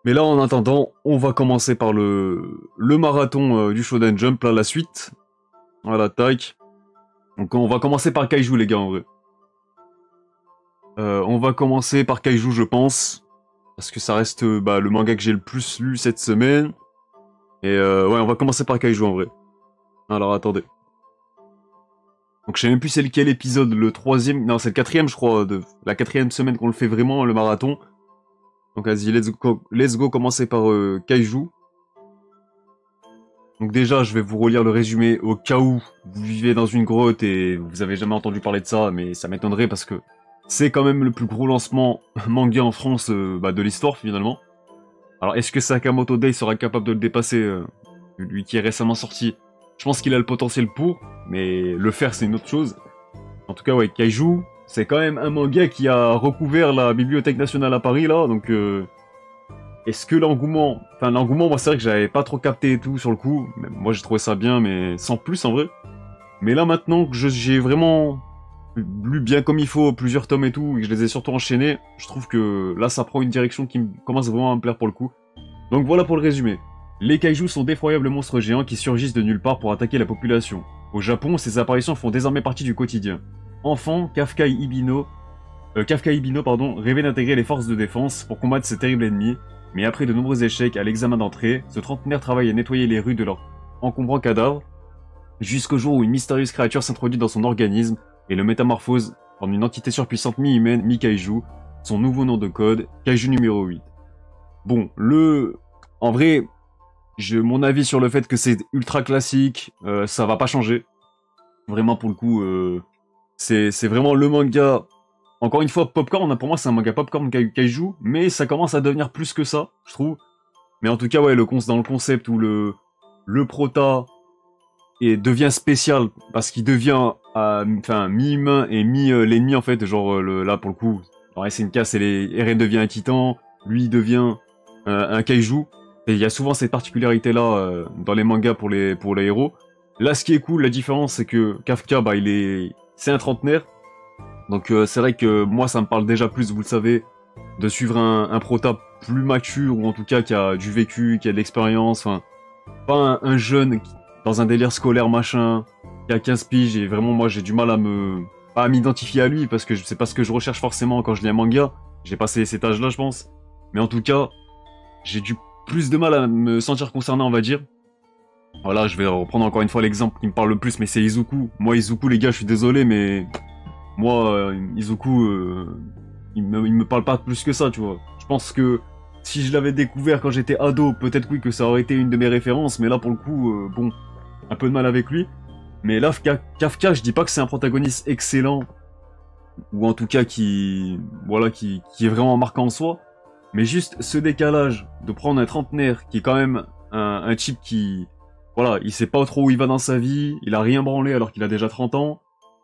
Mais là, en attendant, on va commencer par le marathon du Shonen Jump, là, la suite. Voilà, tac. Donc on va commencer par Kaiju, les gars, en vrai. On va commencer par Kaiju, je pense. Parce que ça reste le manga que j'ai le plus lu cette semaine. Et ouais, on va commencer par Kaiju, en vrai. Alors, attendez. Donc je sais même plus c'est lequel épisode, le troisième... Non, c'est le quatrième, je crois, de la quatrième semaine qu'on le fait vraiment, le marathon. Donc vas-y, let's go commencer par Kaiju. Donc déjà, je vais vous relire le résumé au cas où vous vivez dans une grotte et vous avez jamais entendu parler de ça, mais ça m'étonnerait parce que c'est quand même le plus gros lancement manga en France de l'histoire finalement. Alors est-ce que Sakamoto Day sera capable de le dépasser, lui qui est récemment sorti? Je pense qu'il a le potentiel pour, mais le faire c'est une autre chose. En tout cas ouais, Kaiju, c'est quand même un manga qui a recouvert la Bibliothèque nationale à Paris là, donc est-ce que l'engouement... Enfin, l'engouement, moi, c'est vrai que j'avais pas trop capté et tout sur le coup. Même moi, j'ai trouvé ça bien, mais sans plus, en vrai. Mais là, maintenant que j'ai vraiment lu bien comme il faut plusieurs tomes et tout, et que je les ai surtout enchaînés, je trouve que là, ça prend une direction qui commence vraiment à me plaire pour le coup. Donc voilà pour le résumé. Les kaijus sont d'effroyables monstres géants qui surgissent de nulle part pour attaquer la population. Au Japon, ces apparitions font désormais partie du quotidien. Enfant, Kafka Ibino rêvait d'intégrer les forces de défense pour combattre ces terribles ennemis, mais après de nombreux échecs à l'examen d'entrée, ce trentenaire travaille à nettoyer les rues de leurs encombrants cadavres, jusqu'au jour où une mystérieuse créature s'introduit dans son organisme et le métamorphose en une entité surpuissante mi-humaine, mi-kaiju, son nouveau nom de code, Kaiju numéro 8. Bon, En vrai, mon avis sur le fait que c'est ultra classique, ça va pas changer. Vraiment, pour le coup, c'est vraiment le manga. Encore une fois, Popcorn, pour moi, c'est un manga Popcorn Kaiju, mais ça commence à devenir plus que ça, je trouve. Mais en tout cas, ouais, dans le concept où le prota devient spécial, parce qu'il devient mi-humain et mi-l'ennemi, en fait, genre, là, pour le coup, dans SNK, Eren devient un titan, lui, il devient un Kaiju, et il y a souvent cette particularité-là dans les mangas pour les héros. Là, ce qui est cool, la différence, c'est que Kafka, c'est un trentenaire, donc c'est vrai que moi ça me parle déjà plus, vous le savez, de suivre un prota plus mature, ou en tout cas qui a du vécu, qui a de l'expérience, enfin, pas un jeune dans un délire scolaire machin, qui a 15 piges, et vraiment moi j'ai du mal pas à m'identifier à lui, parce que c'est pas ce que je recherche forcément quand je lis un manga, j'ai passé cet âge-là je pense, mais en tout cas, j'ai du plus de mal à me sentir concerné on va dire. Voilà, je vais reprendre encore une fois l'exemple qui me parle le plus, mais c'est Izuku. Moi Izuku les gars, je suis désolé, mais moi, Izuku, il me parle pas plus que ça, tu vois. Je pense que si je l'avais découvert quand j'étais ado, peut-être oui que ça aurait été une de mes références, mais là pour le coup, bon, un peu de mal avec lui. Mais là, Kafka, je dis pas que c'est un protagoniste excellent, ou en tout cas qui est vraiment marquant en soi, mais juste ce décalage de prendre un trentenaire qui est quand même un type qui, voilà, il sait pas trop où il va dans sa vie, il a rien branlé alors qu'il a déjà 30 ans,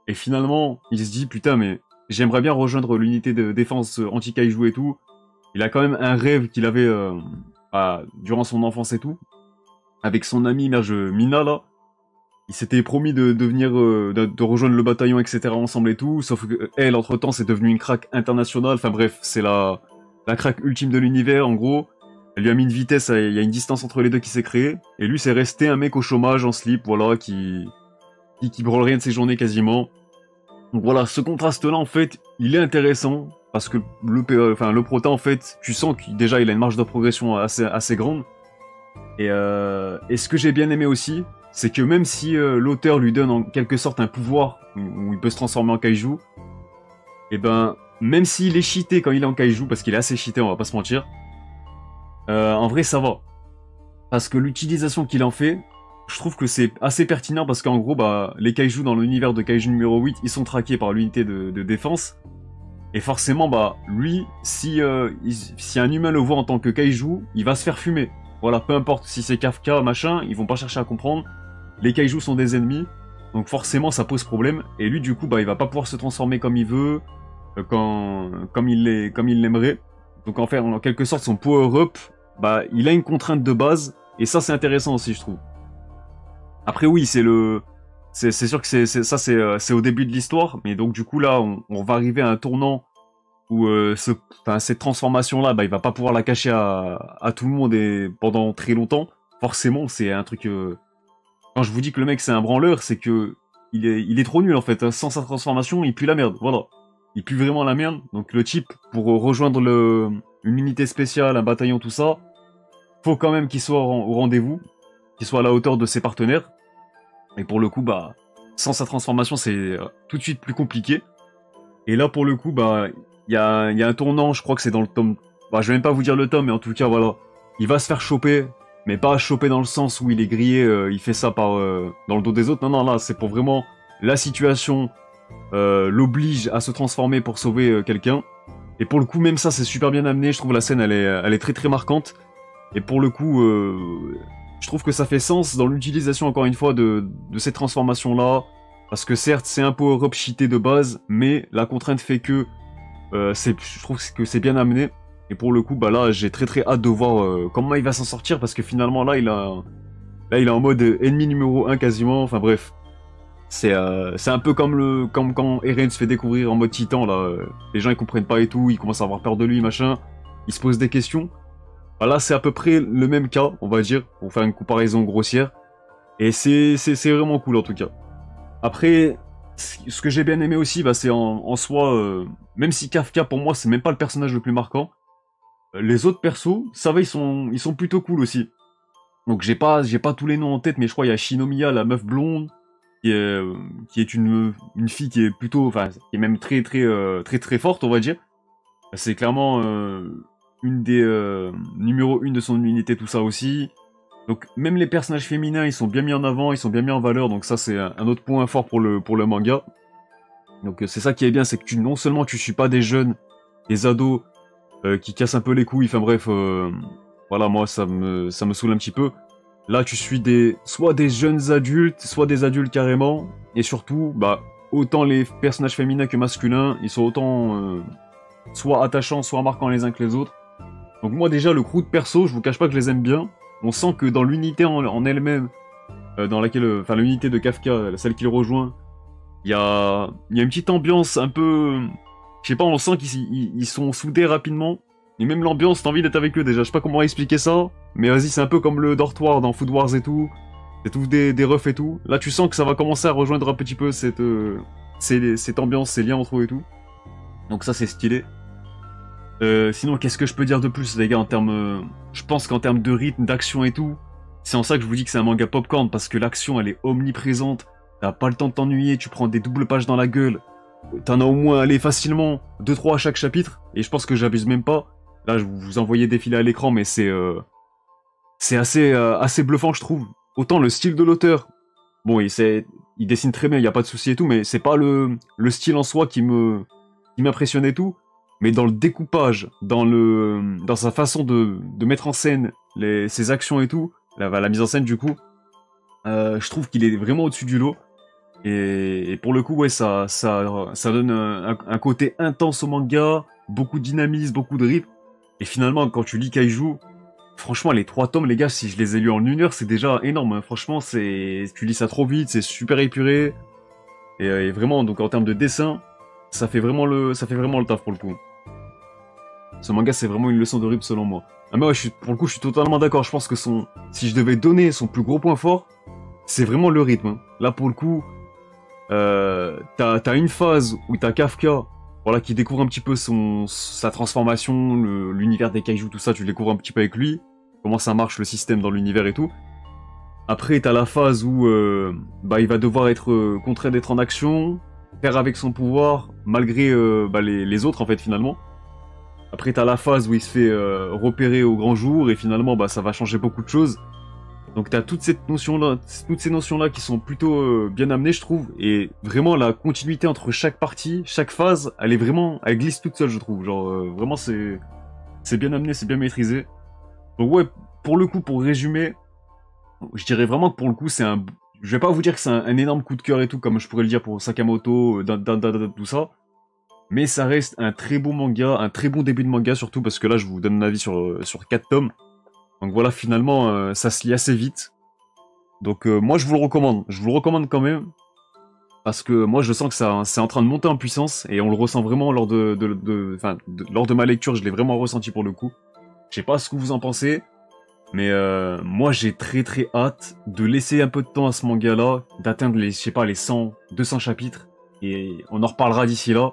et finalement, il se dit, putain, mais j'aimerais bien rejoindre l'unité de défense anti-kaiju et tout. Il a quand même un rêve qu'il avait durant son enfance et tout. Avec son ami Mina, là. Il s'était promis de venir, de rejoindre le bataillon, etc. ensemble et tout. Sauf que elle, entre-temps, c'est devenue une crack internationale. Enfin bref, c'est la crack ultime de l'univers, en gros. Elle lui a mis une vitesse, il y a une distance entre les deux qui s'est créée. Et lui, c'est resté un mec au chômage, en slip, voilà, qui brûle rien de ses journées quasiment. Donc voilà, ce contraste-là, en fait, il est intéressant, parce que le prota, en fait, tu sens qu'il déjà il a une marge de progression assez grande. Et ce que j'ai bien aimé aussi, c'est que même si l'auteur lui donne en quelque sorte un pouvoir, où il peut se transformer en kaiju, et ben, même s'il est cheaté quand il est en kaiju, parce qu'il est assez cheaté, on va pas se mentir, en vrai ça va. Parce que l'utilisation qu'il en fait, je trouve que c'est assez pertinent parce qu'en gros, les kaijus dans l'univers de kaiju numéro 8, ils sont traqués par l'unité de défense. Et forcément, lui, si un humain le voit en tant que kaiju, il va se faire fumer. Voilà, peu importe si c'est Kafka, machin, ils vont pas chercher à comprendre. Les kaijus sont des ennemis, donc forcément ça pose problème. Et lui, du coup, il va pas pouvoir se transformer comme il veut, comme il l'aimerait. Donc en quelque sorte, son power-up, il a une contrainte de base, et ça c'est intéressant aussi, je trouve. Après oui, c'est sûr que c'est au début de l'histoire, mais donc du coup là, on va arriver à un tournant où cette transformation-là, bah, il va pas pouvoir la cacher à tout le monde et pendant très longtemps. Forcément, c'est un truc... Quand je vous dis que le mec c'est un branleur, c'est que il est trop nul en fait, hein. Sans sa transformation, il pue la merde, voilà. Il pue vraiment la merde, donc le type, pour rejoindre une unité spéciale, un bataillon, tout ça, faut quand même qu'il soit au rendez-vous, qu'il soit à la hauteur de ses partenaires. Et pour le coup, bah, sans sa transformation, c'est tout de suite plus compliqué. Et là, pour le coup, bah, il y a un tournant, je crois que c'est dans le tome... Bah, je vais même pas vous dire le tome, mais en tout cas, voilà. Il va se faire choper, mais pas choper dans le sens où il est grillé, il fait ça dans le dos des autres. Non, non, là, c'est pour vraiment... La situation l'oblige à se transformer pour sauver quelqu'un. Et pour le coup, même ça, c'est super bien amené. Je trouve la scène, elle est très très marquante. Et pour le coup, je trouve que ça fait sens dans l'utilisation, encore une fois, de cette transformation-là. Parce que certes, c'est un power-up cheaté de base, mais la contrainte fait que je trouve que c'est bien amené. Et pour le coup, bah là, j'ai très très hâte de voir comment il va s'en sortir, parce que finalement, là, il est en mode ennemi numéro 1 quasiment. Enfin bref, c'est un peu comme quand Eren se fait découvrir en mode titan, là. Les gens, ils comprennent pas et tout, ils commencent à avoir peur de lui, machin. Ils se posent des questions. Bah là, c'est à peu près le même cas, on va dire, pour faire une comparaison grossière. Et c'est vraiment cool, en tout cas. Après, ce que j'ai bien aimé aussi, bah, c'est en soi, même si Kafka, pour moi, c'est même pas le personnage le plus marquant, les autres persos, ça va, ils sont plutôt cool aussi. Donc j'ai pas tous les noms en tête, mais je crois il y a Shinomiya, la meuf blonde, qui est une fille qui est plutôt, enfin, qui est même très très très très forte, on va dire. C'est clairement une des numéro 1 de son unité, tout ça aussi. Donc même les personnages féminins, ils sont bien mis en avant, ils sont bien mis en valeur, donc ça c'est un autre point fort pour le manga. Donc c'est ça qui est bien, c'est que non seulement tu suis pas des jeunes, des ados qui cassent un peu les couilles, enfin bref, voilà, moi ça me saoule un petit peu. Là tu suis soit des jeunes adultes, soit des adultes carrément, et surtout, bah, autant les personnages féminins que masculins, ils sont autant soit attachants, soit marquants les uns que les autres. Donc moi déjà le crew de perso, je vous cache pas que je les aime bien. On sent que dans l'unité en elle-même, dans laquelle, enfin l'unité de Kafka, celle qu'il rejoint, il y a une petite ambiance un peu, je sais pas, on sent qu'ils sont soudés rapidement. Et même l'ambiance, t'as envie d'être avec eux déjà. Je sais pas comment expliquer ça, mais vas-y, c'est un peu comme le dortoir dans Food Wars et tout. C'est tout des refs et tout. Là, tu sens que ça va commencer à rejoindre un petit peu cette ambiance, ces liens entre eux et tout. Donc ça, c'est stylé. Sinon, qu'est-ce que je peux dire de plus, les gars, en termes... je pense qu'en termes de rythme, d'action et tout, c'est en ça que je vous dis que c'est un manga popcorn, parce que l'action, elle est omniprésente. T'as pas le temps de t'ennuyer, tu prends des doubles pages dans la gueule. T'en as au moins, allez, facilement 2-3 à chaque chapitre, et je pense que j'abuse même pas. Là, je vous envoyais défiler à l'écran, mais c'est assez bluffant, je trouve. Autant le style de l'auteur, bon, il dessine très bien, il y a pas de souci et tout, mais c'est pas le style en soi qui m'impressionne et tout. Mais dans le découpage, dans sa façon de mettre en scène ses actions et tout, la mise en scène du coup, je trouve qu'il est vraiment au-dessus du lot. Et pour le coup, ouais, ça donne un côté intense au manga, beaucoup de dynamisme, beaucoup de rythme. Et finalement, quand tu lis Kaiju, franchement, les 3 tomes, les gars, si je les ai lus en 1 heure, c'est déjà énorme, hein. Franchement, tu lis ça trop vite, c'est super épuré. Et vraiment, donc en termes de dessin, ça fait vraiment le taf pour le coup. Ce manga, c'est vraiment une leçon de rythme selon moi. Ah mais ouais, pour le coup, je suis totalement d'accord. Je pense que si je devais donner son plus gros point fort, c'est vraiment le rythme, hein. Là, pour le coup, t'as une phase où t'as Kafka, voilà, qui découvre un petit peu sa transformation, l'univers des kaiju, tout ça, tu le découvres un petit peu avec lui, comment ça marche le système dans l'univers et tout. Après, t'as la phase où bah, il va devoir être contraint d'être en action, faire avec son pouvoir, malgré bah, les autres, en fait, finalement. Après, t'as la phase où il se fait repérer au grand jour, et finalement, bah, ça va changer beaucoup de choses. Donc t'as toutes ces notions-là qui sont plutôt bien amenées, je trouve, et vraiment la continuité entre chaque partie, chaque phase, elle glisse toute seule, je trouve. Genre vraiment c'est bien amené, c'est bien maîtrisé. Donc ouais, pour le coup, pour résumer, je dirais vraiment que pour le coup je vais pas vous dire que c'est un énorme coup de cœur et tout, comme je pourrais le dire pour Sakamoto, tout ça, mais ça reste un très bon manga, un très bon début de manga surtout parce que là je vous donne un avis sur 4 tomes. Donc voilà, finalement, ça se lit assez vite. Donc moi, je vous le recommande. Je vous le recommande quand même. parce que moi je sens que ça c'est en train de monter en puissance et on le ressent vraiment lors de ma lecture, je l'ai vraiment ressenti pour le coup. Je sais pas ce que vous en pensez, mais moi j'ai très très hâte de laisser un peu de temps à ce manga-là, d'atteindre les, je sais pas, les 100, 200 chapitres, et on en reparlera d'ici là.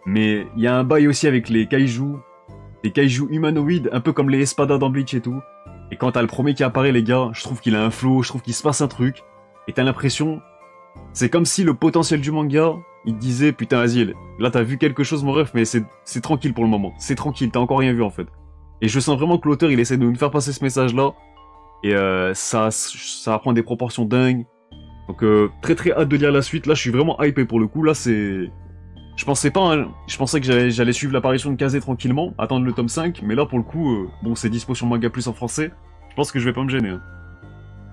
Mais il y a un bail aussi avec les kaijus humanoïdes, un peu comme les Espada dans Bleach et tout. Et quand t'as le premier qui apparaît, les gars, je trouve qu'il a un flow, je trouve qu'il se passe un truc, et t'as l'impression, c'est comme si le potentiel du manga, il te disait, putain, vas-y, là t'as vu quelque chose mon ref, mais c'est tranquille pour le moment, c'est tranquille, t'as encore rien vu en fait. Et je sens vraiment que l'auteur il essaie de nous faire passer ce message-là, et ça va prendre des proportions dingues. Donc très très hâte de lire la suite, là je suis vraiment hypé pour le coup, là c'est... Je pensais pas, hein, je pensais que j'allais suivre l'apparition de Kazé tranquillement, attendre le tome 5, mais là pour le coup, bon c'est dispo sur Manga Plus en français, je pense que je vais pas me gêner. Hein.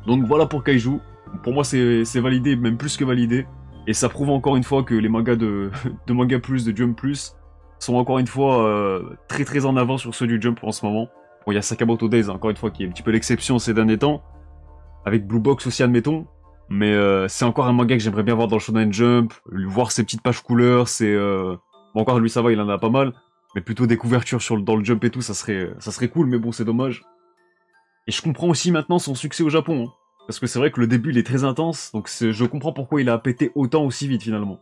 Donc voilà pour Kaiju, pour moi c'est validé, même plus que validé, et ça prouve encore une fois que les mangas de Manga Plus, de Jump Plus, sont encore une fois très très en avant sur ceux du Jump en ce moment. Bon il y a Sakamoto Days encore une fois qui est un petit peu l'exception ces derniers temps, avec Blue Box aussi admettons, mais c'est encore un manga que j'aimerais bien voir dans le Shonen Jump, voir ses petites pages couleurs, bon encore lui ça va, il en a pas mal, mais plutôt des couvertures dans le Jump et tout, ça serait cool, mais bon c'est dommage. Et je comprends aussi maintenant son succès au Japon, hein, parce que c'est vrai que le début il est très intense, donc je comprends pourquoi il a pété autant aussi vite finalement.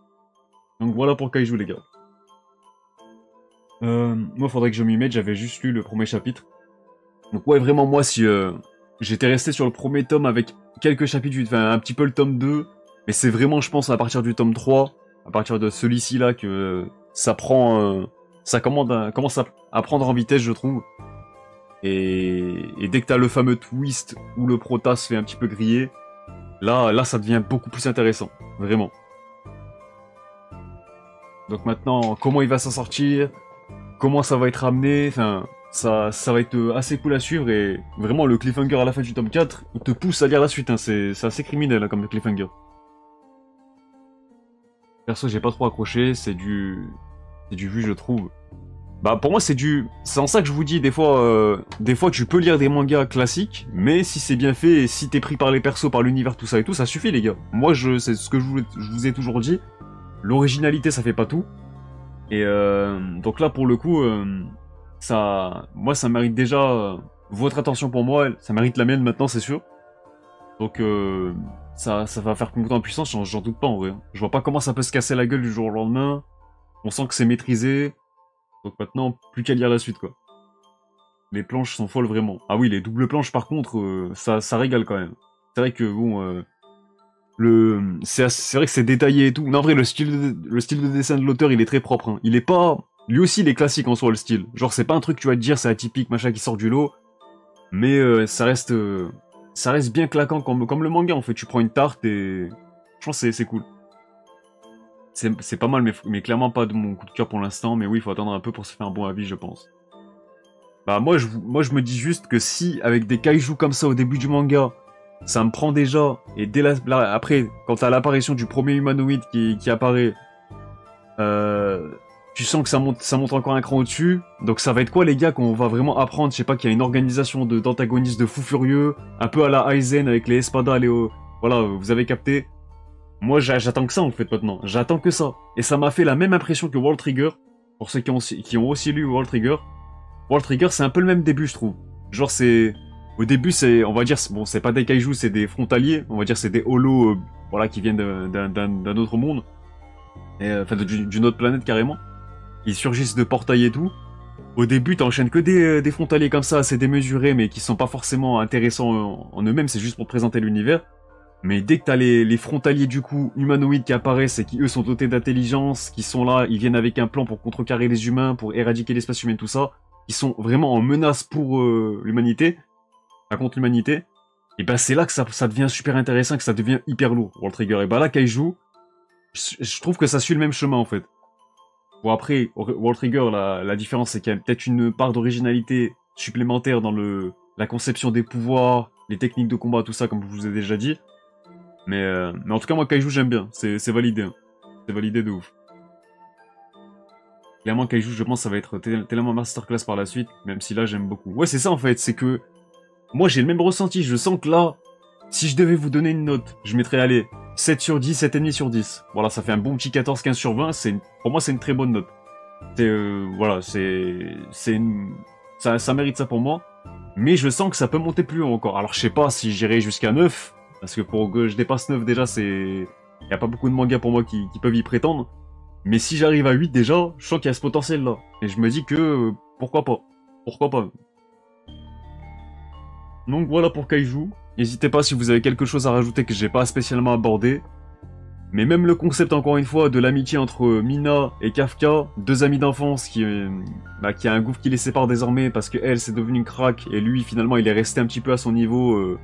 Donc voilà pour Kaiju les gars. Moi faudrait que je m'y mette, j'avais juste lu le premier chapitre. Donc ouais vraiment moi si j'étais resté sur le premier tome avec quelques chapitres, enfin un petit peu le tome 2, mais c'est vraiment je pense à partir du tome 3, à partir de celui-ci là que ça prend, commence à prendre en vitesse je trouve. Et dès que t'as le fameux twist où le prota se fait un petit peu griller, là ça devient beaucoup plus intéressant, vraiment. Donc maintenant, comment il va s'en sortir, comment ça va être amené, enfin, ça va être assez cool à suivre et vraiment le cliffhanger à la fin du tome 4, il te pousse à lire la suite, hein, c'est assez criminel hein, comme cliffhanger. Perso, j'ai pas trop accroché, c'est du vu je trouve. Bah pour moi c'est en ça que je vous dis des fois tu peux lire des mangas classiques, mais si c'est bien fait et si t'es pris par les persos, par l'univers, tout ça et tout, ça suffit les gars. Moi c'est ce que je vous ai toujours dit, l'originalité ça fait pas tout. Et donc là pour le coup moi ça mérite déjà votre attention pour moi, ça mérite la mienne maintenant c'est sûr. Donc ça va faire monter en puissance, j'en doute pas en vrai. Je vois pas comment ça peut se casser la gueule du jour au lendemain. On sent que c'est maîtrisé. Donc maintenant, plus qu'à lire la suite, quoi. Les planches sont folles, vraiment. Ah oui, les doubles planches, par contre, ça régale, quand même. C'est vrai que, bon, c'est vrai que c'est détaillé et tout. Non, en vrai, le style de dessin de l'auteur, il est très propre. Hein. Il est pas... Lui aussi, il est classique, en soi, le style. Genre, c'est pas un truc, tu vas te dire, c'est atypique, machin, qui sort du lot. Mais ça reste bien claquant, comme le manga, en fait. Tu prends une tarte et... Je pense que c'est cool. C'est pas mal, mais clairement pas de mon coup de cœur pour l'instant. Mais oui, il faut attendre un peu pour se faire un bon avis, je pense. Bah moi je me dis juste que si, avec des kaijus comme ça au début du manga, ça me prend déjà, et dès après, quand t'as l'apparition du premier humanoïde qui apparaît, tu sens que ça monte encore un cran au-dessus. Donc ça va être quoi les gars qu'on va vraiment apprendre? Je sais pas, qu'il y a une organisation d'antagonistes de fous furieux, un peu à la Aizen avec les Espada, voilà, vous avez capté. Moi, j'attends que ça, en fait, maintenant. J'attends que ça. Et ça m'a fait la même impression que World Trigger. Pour ceux qui ont aussi lu World Trigger. World Trigger, c'est un peu le même début, je trouve. Genre, au début, on va dire... Bon, c'est pas des kaijus, c'est des frontaliers. On va dire, c'est des holos, voilà, qui viennent d'un autre monde. Enfin, d'une autre planète, carrément. Ils surgissent de portails et tout. Au début, t'enchaînes que des frontaliers comme ça, assez démesurés, mais qui sont pas forcément intéressants en eux-mêmes. C'est juste pour présenter l'univers. Mais dès que t'as les frontaliers du coup humanoïdes qui apparaissent et qui eux sont dotés d'intelligence, qui sont là, ils viennent avec un plan pour contrecarrer les humains, pour éradiquer l'espèce humaine, tout ça, ils sont vraiment en menace pour l'humanité, contre l'humanité, et ben c'est là que ça devient super intéressant, que ça devient hyper lourd, World Trigger. Et ben là, Kaiju, je trouve que ça suit le même chemin en fait. Bon après, World Trigger, la différence c'est qu'il y a peut-être une part d'originalité supplémentaire dans la conception des pouvoirs, les techniques de combat, tout ça, comme je vous ai déjà dit. Mais en tout cas, moi, Kaiju, j'aime bien. C'est validé. Hein. C'est validé de ouf. Clairement, Kaiju, je pense, ça va être tellement masterclass par la suite, même si là, j'aime beaucoup. Ouais, c'est ça, en fait. C'est que moi, j'ai le même ressenti. Je sens que là, si je devais vous donner une note, je mettrais, allez, 7 sur 10, 7,5 sur 10. Voilà, ça fait un bon petit 14-15 sur 20. Pour moi, c'est une très bonne note. Voilà, ça mérite ça pour moi. Mais je sens que ça peut monter plus haut encore. Alors, je sais pas si j'irai jusqu'à 9. Parce que pour que je dépasse 9, déjà, y a pas beaucoup de mangas pour moi qui peuvent y prétendre. Mais si j'arrive à 8 déjà, je sens qu'il y a ce potentiel-là. Et je me dis que, pourquoi pas. Pourquoi pas. Donc voilà pour Kaiju. N'hésitez pas si vous avez quelque chose à rajouter que j'ai pas spécialement abordé. Mais même le concept, encore une fois, de l'amitié entre Mina et Kafka, deux amis d'enfance qui a un gouffre qui les sépare désormais parce que elle c'est devenu une crack et lui finalement il est resté un petit peu à son niveau,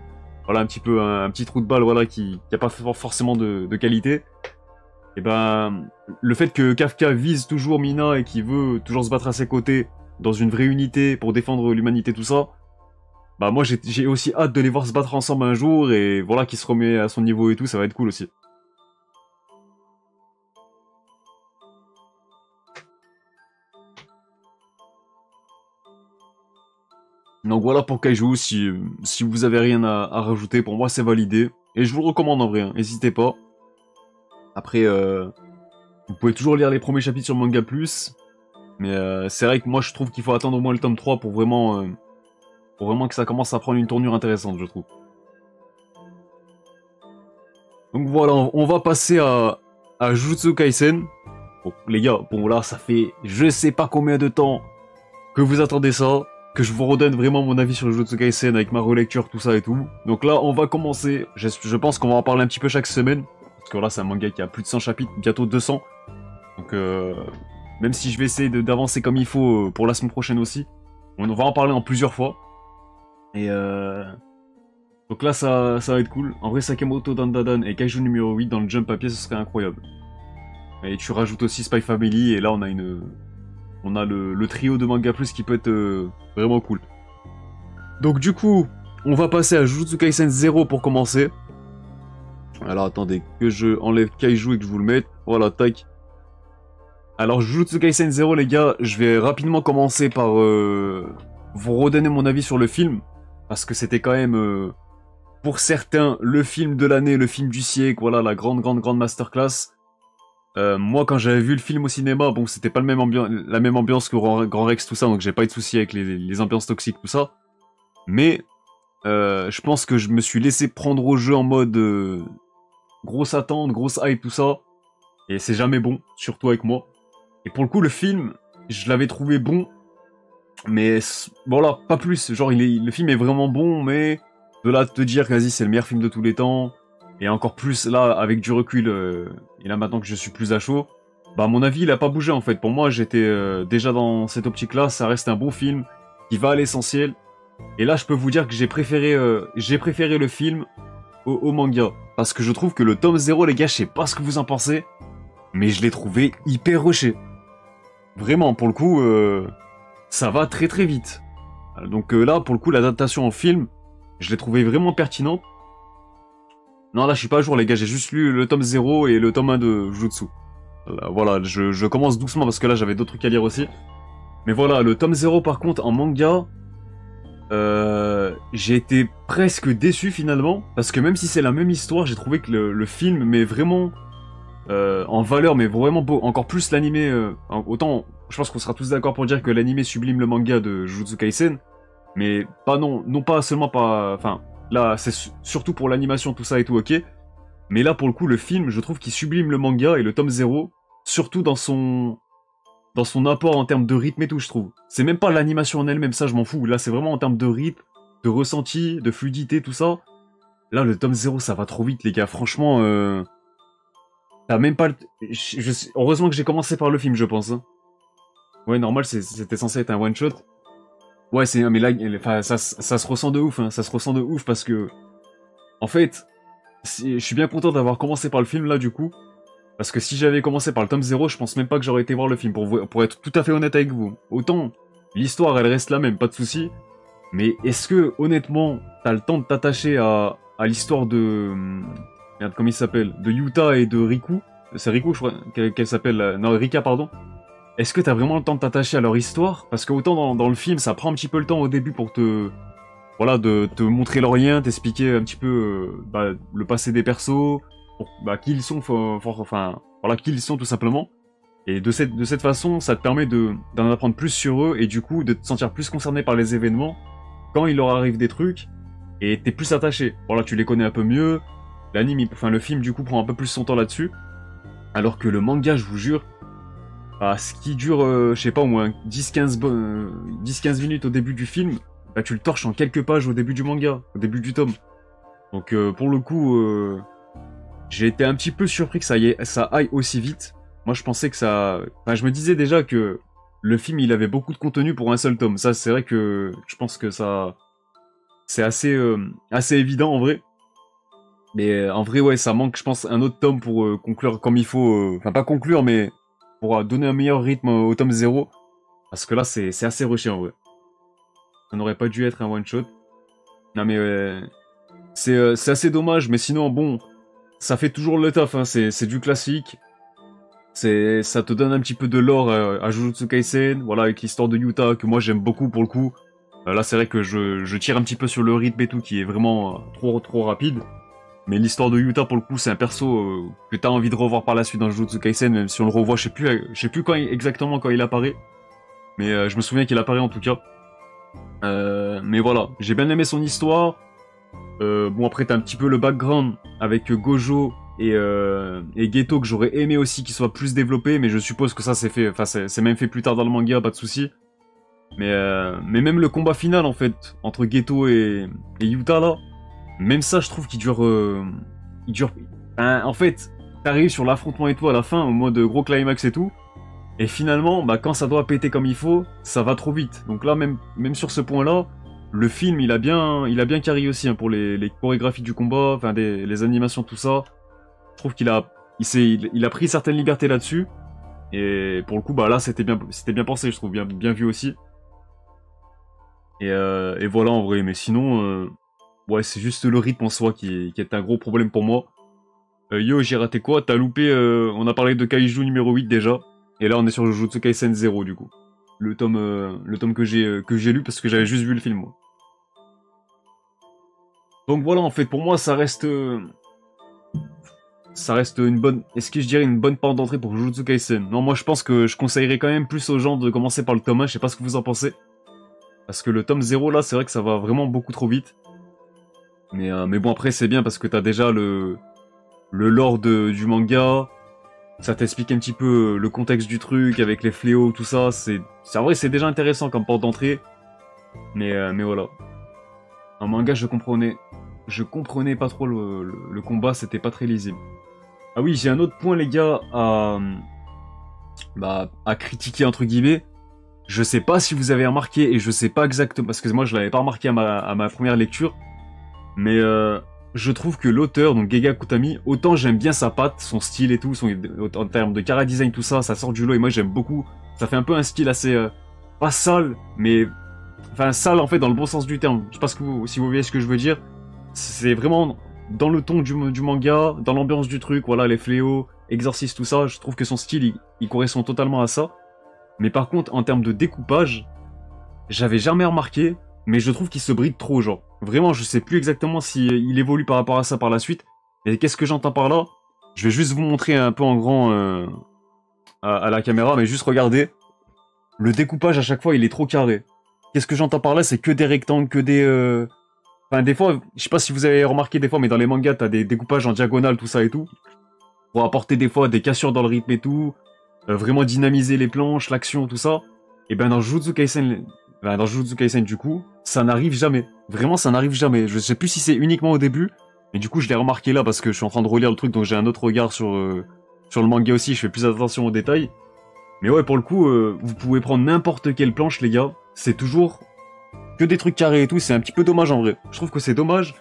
voilà un petit peu un petit trou de balle voilà qui a pas forcément de qualité. Et ben le fait que Kafka vise toujours Mina et qu'il veut toujours se battre à ses côtés dans une vraie unité pour défendre l'humanité tout ça, bah moi j'ai aussi hâte de les voir se battre ensemble un jour et voilà qu'il se remet à son niveau et tout, ça va être cool aussi. Donc voilà pour Kaiju, si vous avez rien à rajouter, pour moi c'est validé. Et je vous le recommande en vrai, hein, n'hésitez pas. Après, vous pouvez toujours lire les premiers chapitres sur Manga Plus. Mais c'est vrai que moi je trouve qu'il faut attendre au moins le tome 3 pour vraiment que ça commence à prendre une tournure intéressante, je trouve. Donc voilà, on va passer à Jujutsu Kaisen. Bon, les gars, bon là ça fait je sais pas combien de temps que vous attendez ça. Que je vous redonne vraiment mon avis sur le Jujutsu Kaisen avec ma relecture, tout ça et tout. Donc là, on va commencer. Je pense qu'on va en parler un petit peu chaque semaine. Parce que là, c'est un manga qui a plus de 100 chapitres, bientôt 200. Donc, même si je vais essayer d'avancer comme il faut pour la semaine prochaine aussi, on va en parler en plusieurs fois. Et donc là, ça va être cool. En vrai, Sakamoto Dandadan et Kaiju numéro 8 dans le Jump papier, ce serait incroyable. Et tu rajoutes aussi Spy Family, et là, on a le trio de Manga Plus qui peut être vraiment cool. Donc du coup, on va passer à Jujutsu Kaisen 0 pour commencer. Alors attendez, que je enlève Kaiju et que je vous le mette. Voilà, tac. Alors Jujutsu Kaisen 0 les gars, je vais rapidement commencer par vous redonner mon avis sur le film. Parce que c'était quand même, pour certains, le film de l'année, le film du siècle, voilà, la grande masterclass. Moi, quand j'avais vu le film au cinéma, bon, c'était pas la même ambiance que Grand Rex, tout ça, donc j'ai pas eu de soucis avec les ambiances toxiques, tout ça. Mais, je pense que je me suis laissé prendre au jeu en mode grosse attente, grosse hype, tout ça. Et c'est jamais bon, surtout avec moi. Et pour le coup, le film, je l'avais trouvé bon. Mais voilà, pas plus. Genre, le film est vraiment bon, mais de là de te dire que vas-y, c'est le meilleur film de tous les temps. Et encore plus là, avec du recul, et là maintenant que je suis plus à chaud, bah mon avis il a pas bougé en fait. Pour moi j'étais déjà dans cette optique-là, ça reste un bon film, qui va à l'essentiel. Et là je peux vous dire que j'ai préféré le film au manga. Parce que je trouve que le tome 0 les gars, je sais pas ce que vous en pensez, mais je l'ai trouvé hyper rushé. Vraiment, pour le coup, ça va très très vite. Donc là, pour le coup, l'adaptation en film, je l'ai trouvé vraiment pertinente. Non, là, je suis pas à jour, les gars. J'ai juste lu le tome 0 et le tome 1 de Jujutsu. Voilà, je commence doucement parce que là, j'avais d'autres trucs à lire aussi. Mais voilà, le tome 0, par contre, en manga, j'ai été presque déçu, finalement. Parce que même si c'est la même histoire, j'ai trouvé que le film met vraiment en valeur, mais vraiment beau. Encore plus l'animé. Autant, je pense qu'on sera tous d'accord pour dire que l'animé sublime le manga de Jujutsu Kaisen. Mais pas non pas seulement pas... Enfin... Là, c'est surtout pour l'animation, tout ça et tout, ok. Mais là, pour le coup, le film, je trouve qu'il sublime le manga et le tome 0, surtout dans son apport en termes de rythme et tout, je trouve. C'est même pas l'animation en elle-même, ça, je m'en fous. Là, c'est vraiment en termes de rythme, de ressenti, de fluidité, tout ça. Là, le tome 0, ça va trop vite, les gars. Franchement, t'as même pas le... Heureusement que j'ai commencé par le film, je pense. Hein. Ouais, normal, c'était censé être un one-shot. Ouais, mais là, enfin, ça se ressent de ouf, hein, ça se ressent de ouf parce que, en fait, je suis bien content d'avoir commencé par le film là, du coup, parce que si j'avais commencé par le tome 0, je pense même pas que j'aurais été voir le film, pour être tout à fait honnête avec vous. Autant, l'histoire, elle reste la même, pas de souci, mais est-ce que, honnêtement, t'as le temps de t'attacher à l'histoire de... Merde, comment il s'appelle? De Yuta et de Riku? C'est Riku, je crois, qu'elle s'appelle... Non, Rika, pardon. Est-ce que t'as vraiment le temps de t'attacher à leur histoire? Parce que autant dans le film, ça prend un petit peu le temps au début pour voilà, de te montrer leur lien, t'expliquer un petit peu le passé des persos, bah, qui ils sont, enfin, voilà, qui ils sont tout simplement. Et de cette façon, ça te permet d'en apprendre plus sur eux et du coup de te sentir plus concerné par les événements quand il leur arrive des trucs et t'es plus attaché. Voilà, tu les connais un peu mieux. L'anime, enfin le film du coup prend un peu plus son temps là-dessus. Alors que le manga, je vous jure, bah, ce qui dure, je sais pas, au moins 10-15 minutes au début du film, bah tu le torches en quelques pages au début du manga, au début du tome. Donc pour le coup, j'ai été un petit peu surpris que ça aille aussi vite. Moi, je pensais que ça... Enfin, je me disais déjà que le film, il avait beaucoup de contenu pour un seul tome. Ça, c'est vrai que je pense que ça... C'est assez évident, en vrai. Mais en vrai, ouais, ça manque, je pense, un autre tome pour conclure comme il faut. Enfin, pas conclure, mais pour donner un meilleur rythme au tome 0. Parce que là, c'est assez rushé, en vrai. Ça n'aurait pas dû être un one-shot. Non, mais c'est assez dommage. Mais sinon, bon, ça fait toujours le taf, hein. C'est du classique. Ça te donne un petit peu de lore à Jujutsu Kaisen, voilà, avec l'histoire de Yuta, que moi j'aime beaucoup pour le coup. Là, c'est vrai que je tire un petit peu sur le rythme et tout, qui est vraiment trop rapide. Mais l'histoire de Yuta, pour le coup, c'est un perso que t'as envie de revoir par la suite dans Jujutsu Kaisen, même si on le revoit, je sais plus exactement quand il apparaît. Mais je me souviens qu'il apparaît en tout cas. Mais voilà, j'ai bien aimé son histoire. Bon, après, t'as un petit peu le background avec Gojo et Geto que j'aurais aimé aussi qu'il soit plus développé, mais je suppose que ça c'est fait, enfin c'est même fait plus tard dans le manga, pas de souci. Mais même le combat final en fait entre Geto et Yuta là, même ça je trouve qu'il dure, hein, en fait, t'arrives sur l'affrontement et tout à la fin, au mode gros climax et tout, et finalement, bah quand ça doit péter comme il faut, ça va trop vite. Donc là même sur ce point-là, le film il a bien carré aussi hein, pour les chorégraphies du combat, enfin les animations tout ça. Je trouve il a pris certaines libertés là-dessus. Et pour le coup, bah là, c'était bien pensé, je trouve, bien vu aussi. Et voilà, en vrai. Mais sinon, ouais, c'est juste le rythme en soi qui est un gros problème pour moi. Yo, j'ai raté quoi? T'as loupé, on a parlé de Kaiju numéro 8 déjà. Et là, on est sur Jujutsu Kaisen 0, du coup. Le tome que j'ai lu parce que j'avais juste vu le film, moi. Donc voilà, en fait, pour moi, ça reste une bonne, est-ce que je dirais une bonne porte d'entrée pour Jujutsu Kaisen? Non, moi je pense que je conseillerais quand même plus aux gens de commencer par le tome 1, je sais pas ce que vous en pensez. Parce que le tome 0 là, c'est vrai que ça va vraiment beaucoup trop vite. Mais bon après c'est bien parce que t'as déjà le lore du manga, ça t'explique un petit peu le contexte du truc avec les fléaux, tout ça, en vrai c'est déjà intéressant comme porte d'entrée. Mais voilà. En manga je comprenais pas trop le combat, c'était pas très lisible. Ah oui, j'ai un autre point les gars à critiquer entre guillemets. Je sais pas si vous avez remarqué et je sais pas exactement parce que moi je l'avais pas remarqué à ma première lecture, mais je trouve que l'auteur donc Gege Akutami, autant j'aime bien sa patte, son style et tout, en termes de chara design tout ça, ça sort du lot et moi j'aime beaucoup. Ça fait un peu un style assez pas sale, mais enfin sale en fait dans le bon sens du terme. Je sais pas si vous voyez ce que je veux dire. C'est vraiment dans le ton du manga, dans l'ambiance du truc, voilà les fléaux, exorcisme tout ça. Je trouve que son style il correspond totalement à ça. Mais par contre, en termes de découpage, j'avais jamais remarqué, mais je trouve qu'il se bride trop, genre. Vraiment, je sais plus exactement si il évolue par rapport à ça par la suite. Et qu'est-ce que j'entends par là? Je vais juste vous montrer un peu en grand à la caméra, mais juste regardez. Le découpage à chaque fois, il est trop carré. Qu'est-ce que j'entends par là? C'est que des rectangles, que des... Enfin, des fois, je sais pas si vous avez remarqué des fois, mais dans les mangas, t'as des découpages en diagonale, tout ça et tout. Pour apporter des fois des cassures dans le rythme et tout. Vraiment dynamiser les planches, l'action, tout ça. Et ben dans Jujutsu Kaisen du coup, ça n'arrive jamais. Vraiment, ça n'arrive jamais. Je sais plus si c'est uniquement au début, mais du coup, je l'ai remarqué là parce que je suis en train de relire le truc, donc j'ai un autre regard sur le manga aussi. Je fais plus attention aux détails. Mais ouais, pour le coup, vous pouvez prendre n'importe quelle planche, les gars. C'est toujours que des trucs carrés et tout. C'est un petit peu dommage en vrai. Je trouve que c'est dommage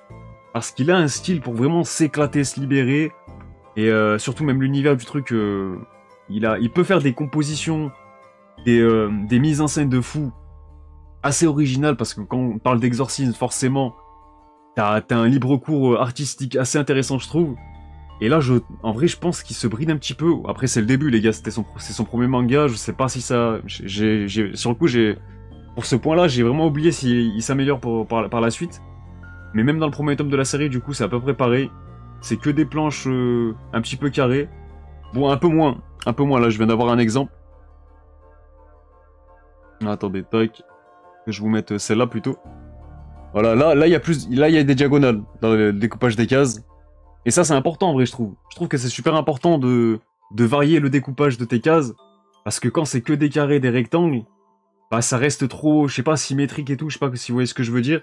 parce qu'il a un style pour vraiment s'éclater, se libérer. Et surtout même l'univers du truc, il peut faire des compositions, des mises en scène de fou assez originales parce que quand on parle d'exorcisme, forcément, t'as un libre cours artistique assez intéressant, je trouve. Et là, en vrai, je pense qu'il se bride un petit peu. Après, c'est le début, les gars. C'est son premier manga. Je sais pas si ça. Sur le coup, pour ce point-là, j'ai vraiment oublié s'il s'améliore par la suite. Mais même dans le premier tome de la série, du coup, c'est à peu près pareil. c'est que des planches un petit peu carrées. Bon, un peu moins, là, je viens d'avoir un exemple. Attendez, tac, que je vous mette celle-là plutôt. Voilà, là, il y a plus, là, il y a des diagonales dans le découpage des cases. Et ça, c'est important, en vrai, je trouve. Je trouve que c'est super important de varier le découpage de tes cases, parce que quand c'est que des carrés, des rectangles, bah, ça reste trop, je sais pas, symétrique et tout, je sais pas si vous voyez ce que je veux dire.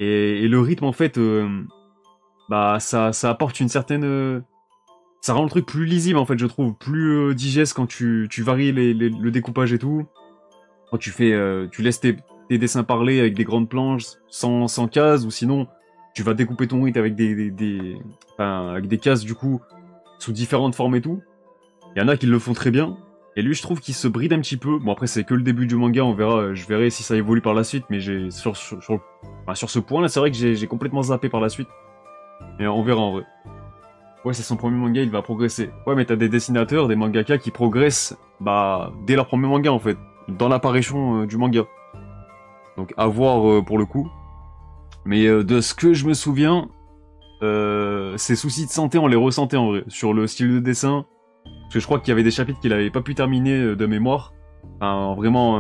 Et le rythme, en fait, bah, ça apporte une certaine... ça rend le truc plus lisible, en fait, je trouve, plus digeste quand tu varies le découpage et tout. Quand tu fais, tu laisses tes dessins parler avec des grandes planches, sans cases, ou sinon, tu vas découper ton rythme avec enfin, avec des cases, du coup, sous différentes formes et tout. Il y en a qui le font très bien, et lui, je trouve qu'il se bride un petit peu. Bon, après, c'est que le début du manga, on verra, je verrai si ça évolue par la suite, mais sur ce point-là, c'est vrai que j'ai complètement zappé par la suite. Et on verra en vrai. Ouais, c'est son premier manga, il va progresser. Ouais, mais t'as des dessinateurs, des mangaka qui progressent, bah, dès leur premier manga, en fait, dans l'apparition du manga. Donc, à voir pour le coup. Mais de ce que je me souviens, ses soucis de santé, on les ressentait en vrai, sur le style de dessin. Parce que je crois qu'il y avait des chapitres qu'il avait pas pu terminer de mémoire. Enfin, vraiment,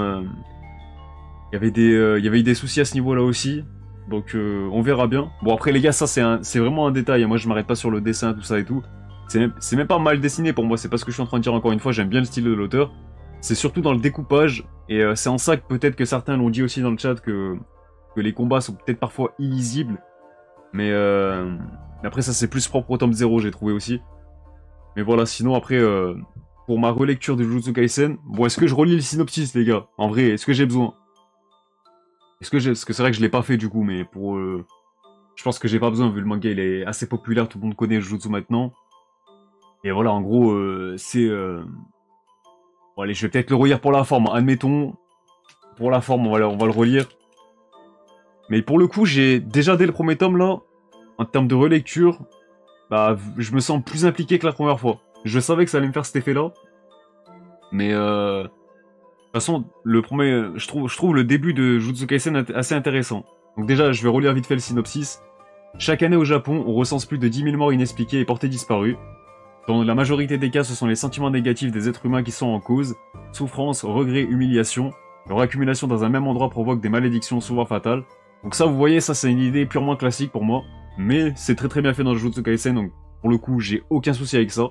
il y avait eu des soucis à ce niveau-là aussi. Donc on verra bien. Bon après les gars, ça c'est vraiment un détail. Moi je m'arrête pas sur le dessin, tout ça et tout. C'est même pas mal dessiné pour moi, c'est pas ce que je suis en train de dire encore une fois, j'aime bien le style de l'auteur. C'est surtout dans le découpage, et c'est en ça que peut-être que certains l'ont dit aussi dans le chat que les combats sont peut-être parfois illisibles. Mais après ça c'est plus propre au tome 0 j'ai trouvé aussi. Mais voilà, sinon après, pour ma relecture de Jujutsu Kaisen, bon est-ce que je relis le synopsis les gars? En vrai, est-ce que j'ai besoin? Parce que c'est vrai que je l'ai pas fait du coup, mais pour... je pense que j'ai pas besoin, vu le manga il est assez populaire, tout le monde connaît Jujutsu maintenant. Et voilà, en gros, c'est... Bon allez, je vais peut-être le relire pour la forme, admettons. Pour la forme, on va le relire. Mais pour le coup, j'ai déjà dès le premier tome là, en termes de relecture, bah, je me sens plus impliqué que la première fois. Je savais que ça allait me faire cet effet-là. Mais de toute façon, le premier, je trouve le début de Jujutsu Kaisen assez intéressant. Donc déjà, je vais relire vite fait le synopsis. Chaque année au Japon, on recense plus de 10 000 morts inexpliquées et portées disparues. Dans la majorité des cas, ce sont les sentiments négatifs des êtres humains qui sont en cause. Souffrance, regret, humiliation. Leur accumulation dans un même endroit provoque des malédictions souvent fatales. Donc ça, vous voyez, ça c'est une idée purement classique pour moi. Mais c'est très très bien fait dans Jujutsu Kaisen, donc pour le coup, j'ai aucun souci avec ça.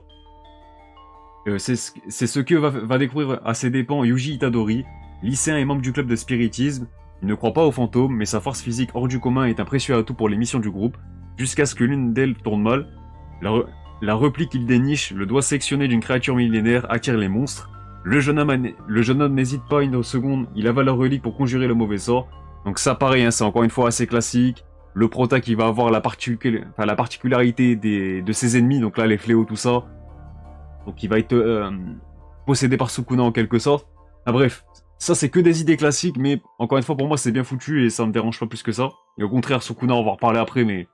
C'est ce que va découvrir à ses dépens Yuji Itadori, lycéen et membre du club de spiritisme. Il ne croit pas aux fantômes, mais sa force physique hors du commun est un précieux atout pour les missions du groupe, jusqu'à ce que l'une d'elles tourne mal. La repli qu'il déniche, le doigt sectionné d'une créature millénaire, attire les monstres. Le jeune homme n'hésite pas une seconde, il avale la relique pour conjurer le mauvais sort. Donc ça pareil, hein, c'est encore une fois assez classique. Le prota qui va avoir la particularité de ses ennemis, donc là les fléaux, tout ça. Donc il va être possédé par Sukuna en quelque sorte. Ah bref, ça c'est que des idées classiques, mais encore une fois pour moi c'est bien foutu et ça me dérange pas plus que ça. Et au contraire, Sukuna, on va en reparler après, mais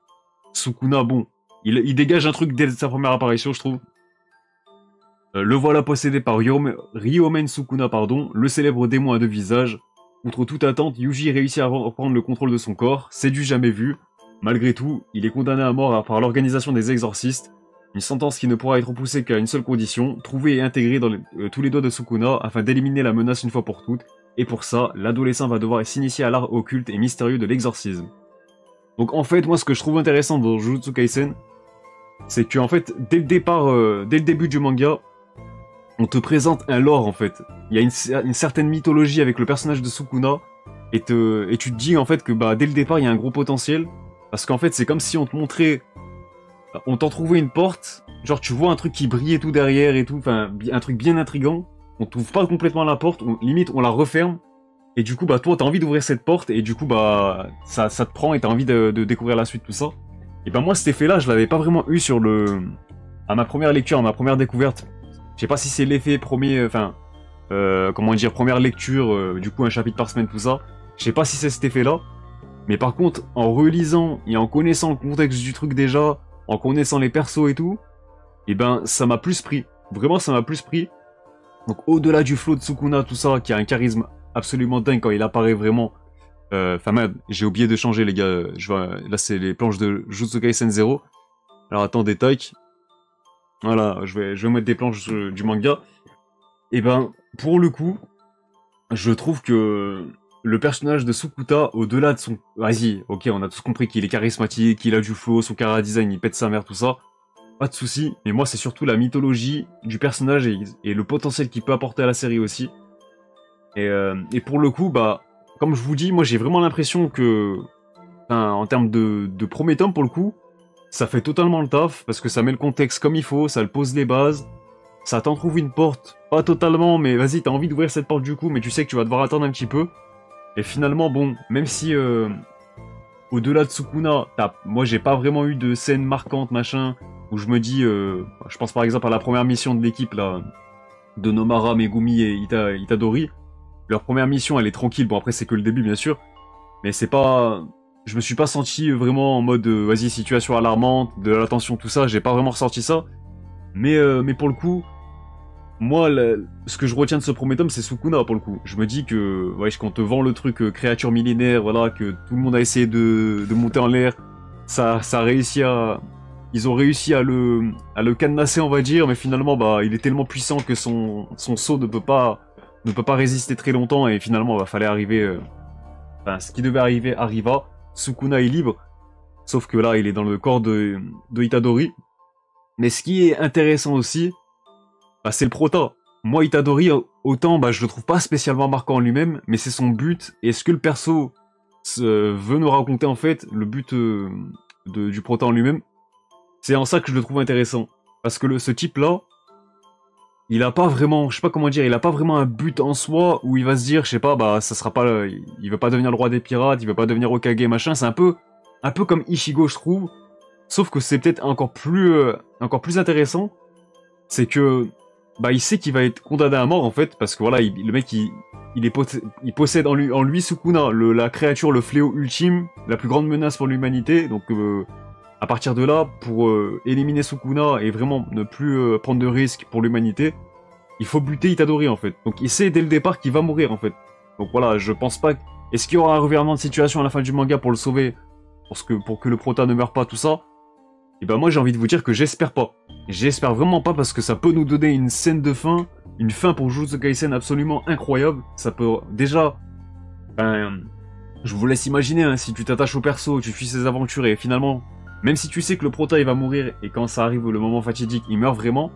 Sukuna, bon, il dégage un truc dès sa première apparition, je trouve. Le voilà possédé par Ryomen Sukuna, pardon, le célèbre démon à deux visages. Contre toute attente, Yuji réussit à reprendre le contrôle de son corps, c'est du jamais vu. Malgré tout, il est condamné à mort par l'organisation des exorcistes. Une sentence qui ne pourra être repoussée qu'à une seule condition, trouver et intégrer dans tous les doigts de Sukuna afin d'éliminer la menace une fois pour toutes, et pour ça, l'adolescent va devoir s'initier à l'art occulte et mystérieux de l'exorcisme. Donc en fait, moi ce que je trouve intéressant dans Jujutsu Kaisen, c'est que en fait, dès le début du manga, on te présente un lore en fait. Il y a une certaine mythologie avec le personnage de Sukuna, et tu te dis en fait que bah, dès le départ il y a un gros potentiel, parce qu'en fait c'est comme si on te montrait... On t'en trouvait une porte, genre tu vois un truc qui brille et tout derrière et tout, enfin un truc bien intriguant, on trouve pas complètement la porte, limite on la referme, et du coup bah toi t'as envie d'ouvrir cette porte, et du coup bah ça te prend et t'as envie de découvrir la suite, tout ça. Et bah moi cet effet là je l'avais pas vraiment eu à ma première lecture, à ma première découverte. Je sais pas si c'est l'effet premier, comment dire, première lecture, du coup un chapitre par semaine, tout ça. Je sais pas si c'est cet effet là, mais par contre en relisant et en connaissant le contexte du truc déjà, en connaissant les persos et tout, et ben ça m'a plus pris. Vraiment ça m'a plus pris. Donc au-delà du flow de Sukuna, tout ça, qui a un charisme absolument dingue quand il apparaît vraiment. Enfin merde, j'ai oublié de changer les gars. Là c'est les planches de Jujutsu Kaisen 0. Alors attendez, tac. Voilà, je vais mettre des planches du manga. Et ben, pour le coup, je trouve que le personnage de Sukuta, au-delà de son... Vas-y, ok, on a tous compris qu'il est charismatique, qu'il a du flow, son chara design, il pète sa mère, tout ça. Pas de souci, mais moi c'est surtout la mythologie du personnage et le potentiel qu'il peut apporter à la série aussi. Et pour le coup, bah, comme je vous dis, moi j'ai vraiment l'impression que, enfin, en termes de premier tome pour le coup, ça fait totalement le taf, parce que ça met le contexte comme il faut, ça le pose les bases, ça t'en trouve une porte, pas totalement, mais vas-y, t'as envie d'ouvrir cette porte du coup, mais tu sais que tu vas devoir attendre un petit peu. Et finalement, bon, même si au-delà de Sukuna, moi j'ai pas vraiment eu de scène marquante, machin, où je me dis, je pense par exemple à la première mission de l'équipe là, de Nomara, Megumi et Itadori. Leur première mission, elle est tranquille, bon après c'est que le début bien sûr, mais c'est pas... Je me suis pas senti vraiment en mode, vas-y, situation alarmante, de la tension, tout ça, j'ai pas vraiment ressenti ça. Mais pour le coup, moi, ce que je retiens de ce premier tome, c'est Sukuna, pour le coup. Je me dis que, ouais, quand on te vend le truc créature millénaire, voilà, que tout le monde a essayé de monter en l'air, ça a réussi à... Ils ont réussi à le cadenasser, on va dire, mais finalement, bah, il est tellement puissant que son sceau ne peut pas résister très longtemps, et finalement, bah, fallait arriver... Enfin, ce qui devait arriver arriva. Sukuna est libre, sauf que là, il est dans le corps de Itadori. Mais ce qui est intéressant aussi, bah, c'est le prota. Moi, Itadori, autant, bah, je le trouve pas spécialement marquant en lui-même, mais c'est son but. Et ce que le perso veut nous raconter, en fait, le but du prota en lui-même, c'est en ça que je le trouve intéressant. Parce que ce type-là, il a pas vraiment, je sais pas comment dire, il a pas vraiment un but en soi où il va se dire, je sais pas, bah, ça sera pas, il veut pas devenir le roi des pirates, il veut pas devenir Hokage, machin, c'est un peu comme Ichigo, je trouve. Sauf que c'est peut-être encore plus intéressant, c'est que, bah, il sait qu'il va être condamné à mort, en fait, parce que voilà, le mec, il possède en lui Sukuna, la créature, le fléau ultime, la plus grande menace pour l'humanité, donc, à partir de là, pour éliminer Sukuna et vraiment ne plus prendre de risques pour l'humanité, il faut buter Itadori en fait. Donc il sait dès le départ qu'il va mourir en fait. Donc voilà, je pense pas... Est-ce qu'il y aura un revirement de situation à la fin du manga pour le sauver, pour que le prota ne meure pas, tout ça? Et ben moi j'ai envie de vous dire que j'espère pas. J'espère vraiment pas parce que ça peut nous donner une scène de fin, une fin pour Jujutsu Kaisen absolument incroyable. Ça peut déjà... Ben, je vous laisse imaginer, hein, si tu t'attaches au perso, tu suis ses aventures et finalement... Même si tu sais que le prota il va mourir et quand ça arrive le moment fatidique, il meurt vraiment,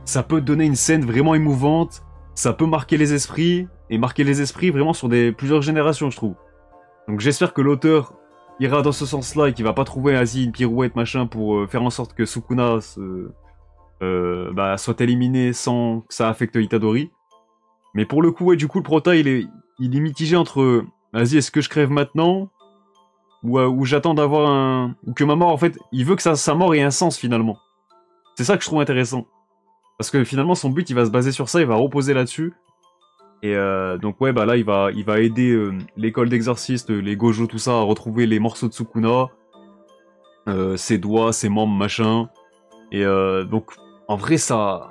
ça peut donner une scène vraiment émouvante, ça peut marquer les esprits, et marquer les esprits vraiment sur plusieurs générations, je trouve. Donc j'espère que l'auteur ira dans ce sens-là et qu'il va pas trouver une pirouette machin pour faire en sorte que Sukuna soit éliminé sans que ça affecte Itadori. Mais pour le coup, ouais, du coup, le prota il est mitigé entre vas-y, est-ce que je crève maintenant ou j'attends d'avoir ou que ma mort, en fait, il veut que sa mort ait un sens, finalement. C'est ça que je trouve intéressant. Parce que finalement, son but, il va se baser sur ça, il va reposer là-dessus. Et donc, ouais, bah là, il va aider l'école d'exorcistes, les Gojo, tout ça, à retrouver les morceaux de Sukuna, ses doigts, ses membres, machin. Et donc, en vrai, ça...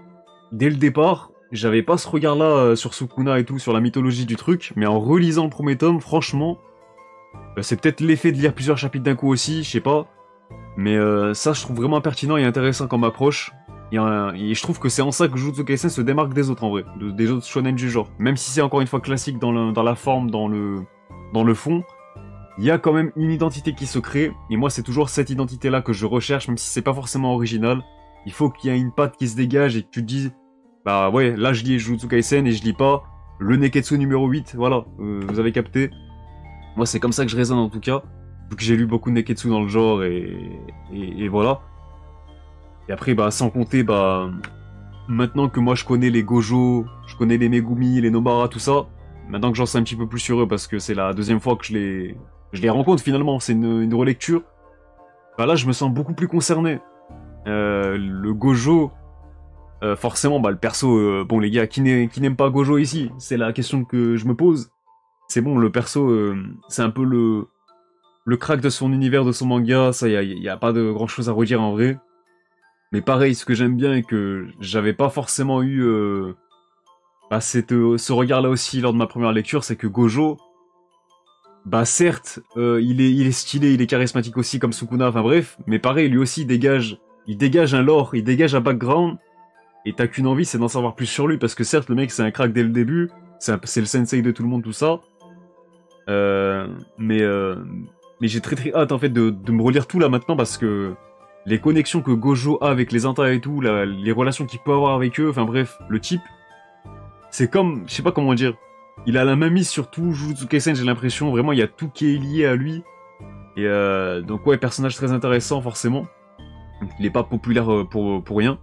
Dès le départ, j'avais pas ce regard-là sur Sukuna et tout, sur la mythologie du truc, mais en relisant le premier tome, franchement... c'est peut-être l'effet de lire plusieurs chapitres d'un coup aussi, je sais pas. Mais ça, je trouve vraiment pertinent et intéressant comme approche. Et je trouve que c'est en ça que Jujutsu Kaisen se démarque des autres, en vrai. Des autres shonen du genre. Même si c'est encore une fois classique dans la forme, dans le fond, il y a quand même une identité qui se crée. Et moi, c'est toujours cette identité-là que je recherche, même si c'est pas forcément original. Il faut qu'il y ait une patte qui se dégage et que tu te dises... Bah ouais, là, je lis Jujutsu Kaisen et je lis pas le Neketsu numéro 8, voilà. Vous avez capté. Moi, c'est comme ça que je raisonne en tout cas, vu que j'ai lu beaucoup de Neketsu dans le genre, et voilà. Et après, bah, sans compter, bah, maintenant que moi je connais les Gojo, je connais les Megumi, les Nobara, tout ça, maintenant que j'en sais un petit peu plus sur eux, parce que c'est la deuxième fois que je les rencontre finalement, c'est une relecture, bah là, je me sens beaucoup plus concerné. Le Gojo, forcément, bah, le perso, bon, les gars, qui n'aiment pas Gojo ici? C'est la question que je me pose. C'est bon, le perso, c'est un peu le crack de son univers, de son manga, ça, y a pas de grand chose à redire en vrai. Mais pareil, ce que j'aime bien et que j'avais pas forcément eu ce regard-là aussi lors de ma première lecture, c'est que Gojo, bah certes, il est stylé, il est charismatique aussi comme Sukuna, enfin bref, mais pareil, lui aussi dégage il dégage un lore, il dégage un background, et t'as qu'une envie, c'est d'en savoir plus sur lui, parce que certes, le mec, c'est un crack dès le début, c'est le sensei de tout le monde, tout ça, euh, mais, euh, mais j'ai très hâte, en fait, de me relire tout là maintenant, parce que les connexions que Gojo a avec les Inta et tout, les relations qu'il peut avoir avec eux, enfin bref, le type, c'est comme, je sais pas comment dire, il a la main mise sur tout Jujutsu Kaisen, j'ai l'impression, vraiment, il y a tout qui est lié à lui, et donc ouais, personnage très intéressant, forcément. Il est pas populaire pour rien.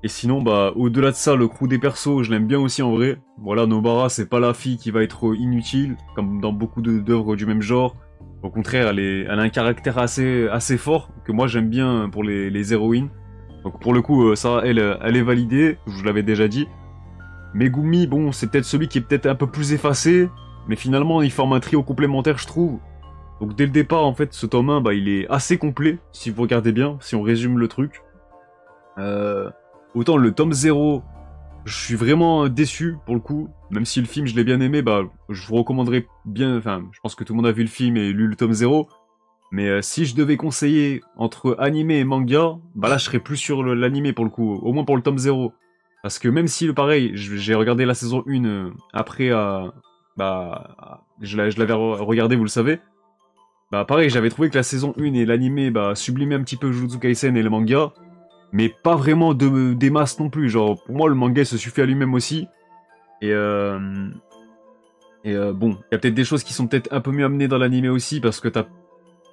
Et sinon, bah, au-delà de ça, le crew des persos, je l'aime bien aussi en vrai. Voilà, Nobara, c'est pas la fille qui va être inutile, comme dans beaucoup d'œuvres du même genre. Au contraire, elle a un caractère assez fort, que moi j'aime bien pour les héroïnes. Donc pour le coup, ça, elle est validée, je vous l'avais déjà dit. Megumi, bon, c'est peut-être celui qui est peut-être un peu plus effacé, mais finalement, il forme un trio complémentaire, je trouve. Donc dès le départ, en fait, ce tome 1, bah, il est assez complet, si vous regardez bien, si on résume le truc. Euh, Autant le tome 0, je suis vraiment déçu pour le coup. Même si le film, je l'ai bien aimé, bah, je vous recommanderais bien... Enfin, je pense que tout le monde a vu le film et lu le tome 0. Mais si je devais conseiller entre animé et manga, bah là, je serais plus sur l'animé pour le coup. Au moins pour le tome 0. Parce que même si, pareil, j'ai regardé la saison 1 après... bah, je l'avais regardé, vous le savez. Bah pareil, j'avais trouvé que la saison 1 et l'animé bah, sublimaient un petit peu Jujutsu Kaisen et le manga, mais pas vraiment des masses non plus. Genre, pour moi, le manga se suffit à lui-même aussi. Et, bon, il y a peut-être des choses qui sont peut-être un peu mieux amenées dans l'animé aussi, parce que t'as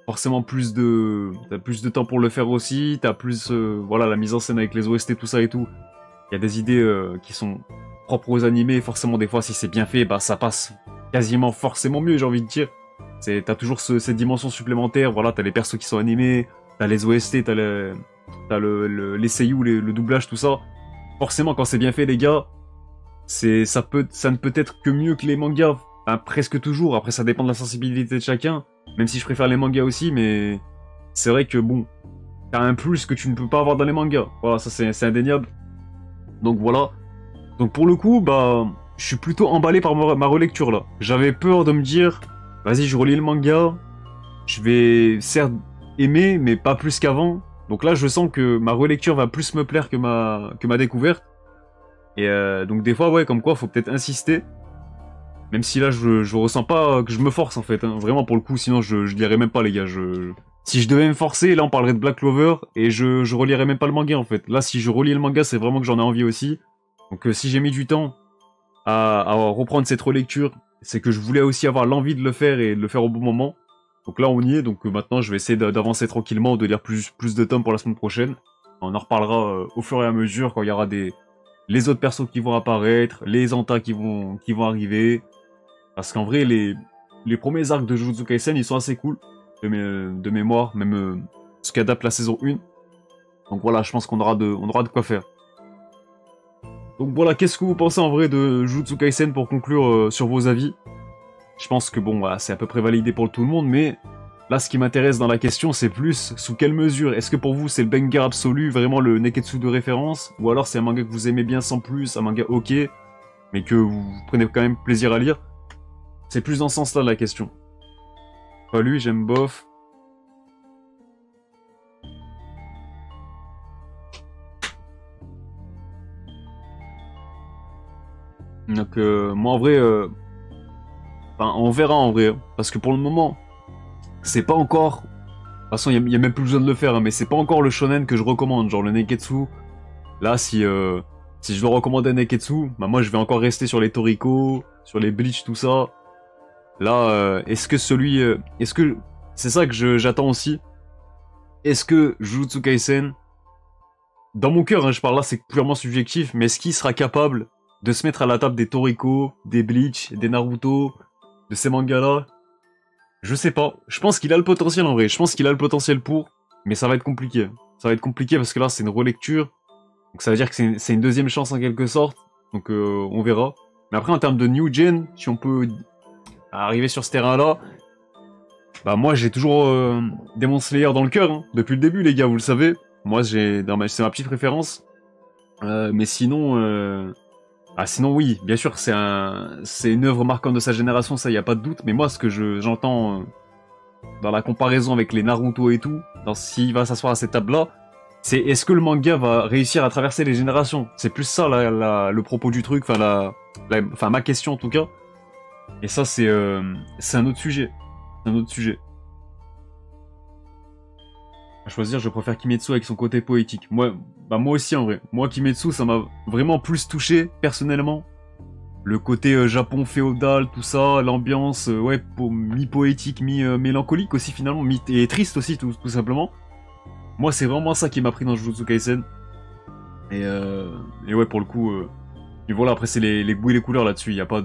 forcément t'as plus de temps pour le faire aussi, t'as plus, voilà, la mise en scène avec les OST, tout ça et tout. Il y a des idées qui sont propres aux animés, forcément des fois, si c'est bien fait, bah ça passe quasiment forcément mieux, j'ai envie de dire. T'as toujours cette dimension supplémentaire, voilà, t'as les persos qui sont animés, t'as les OST, t'as les seiyuu, le doublage, tout ça. Forcément, quand c'est bien fait, les gars, ça ne peut être que mieux que les mangas. Enfin, presque toujours, après ça dépend de la sensibilité de chacun, même si je préfère les mangas aussi, mais c'est vrai que bon, t'as un plus que tu ne peux pas avoir dans les mangas. Voilà, ça c'est indéniable. Donc voilà. Donc pour le coup, bah, je suis plutôt emballé par ma relecture là. J'avais peur de me dire, vas-y, je relis le manga, je vais certes aimer, mais pas plus qu'avant. Donc là, je sens que ma relecture va plus me plaire que ma découverte. Et donc des fois, ouais, comme quoi, faut peut-être insister. Même si là, je ressens pas que je me force en fait. Hein. Vraiment pour le coup, sinon je lirais même pas les gars. Si je devais me forcer, là on parlerait de Black Clover et je relirais même pas le manga en fait. Là, si je relis le manga, c'est vraiment que j'en ai envie aussi. Donc si j'ai mis du temps à reprendre cette relecture, c'est que je voulais aussi avoir l'envie de le faire et de le faire au bon moment. Donc là, on y est. Donc maintenant, je vais essayer d'avancer tranquillement, de lire plus de tomes pour la semaine prochaine. On en reparlera au fur et à mesure quand il y aura les autres persos qui vont apparaître, les Anta qui vont arriver. Parce qu'en vrai, les premiers arcs de Jujutsu Kaisen, ils sont assez cool, de mémoire, même ce qu'adapte la saison 1. Donc voilà, je pense on aura de quoi faire. Donc voilà, qu'est-ce que vous pensez en vrai de Jujutsu Kaisen pour conclure sur vos avis? Je pense que bon, voilà, c'est à peu près validé pour tout le monde, mais là, ce qui m'intéresse dans la question, c'est plus sous quelle mesure? Est-ce que pour vous, c'est le banger absolu, vraiment le Neketsu de référence? Ou alors c'est un manga que vous aimez bien sans plus, un manga ok, mais que vous prenez quand même plaisir à lire? C'est plus dans ce sens-là la question. Pas lui, j'aime bof. Donc moi en vrai, enfin, on verra en vrai, hein. Parce que pour le moment, c'est pas encore... De toute façon, y a même plus besoin de le faire, hein, mais c'est pas encore le shonen que je recommande, genre le Neketsu. Là, si je dois recommander un Neketsu, bah moi je vais encore rester sur les Toriko, sur les Bleach, tout ça. Là, est-ce que est-ce que... C'est ça que j'attends aussi. Est-ce que Jujutsu Kaisen... Dans mon cœur, hein, je parle là, c'est purement subjectif, mais est-ce qu'il sera capable de se mettre à la table des Toriko, des Bleach, des Naruto, de ces mangas-là? Je sais pas. Je pense qu'il a le potentiel en vrai. Je pense qu'il a le potentiel pour, mais ça va être compliqué. Ça va être compliqué parce que là, c'est une relecture. Donc ça veut dire que c'est une deuxième chance en quelque sorte. Donc on verra. Mais après, en termes de new gen, si on peut arriver sur ce terrain-là, bah moi j'ai toujours Demon Slayer dans le cœur. Hein. Depuis le début, les gars, vous le savez. Moi, c'est ma petite préférence. Mais sinon, sinon oui, bien sûr, c'est une œuvre marquante de sa génération, ça y a pas de doute. Mais moi, ce que j'entends dans la comparaison avec les Naruto et tout, s'il va s'asseoir à cette table-là, C'est est-ce que le manga va réussir à traverser les générations? C'est plus ça le propos du truc, enfin ma question en tout cas. Et ça c'est un autre sujet. C'est un autre sujet. À choisir, je préfère Kimetsu avec son côté poétique. Moi aussi en vrai. Moi Kimetsu, ça m'a vraiment plus touché personnellement. Le côté Japon féodal, tout ça, l'ambiance, ouais, mi-poétique, mi-mélancolique aussi finalement, et triste aussi tout simplement. Moi c'est vraiment ça qui m'a pris dans Jujutsu Kaisen. Et ouais pour le coup, et voilà après c'est les goûts et les couleurs là-dessus, y a pas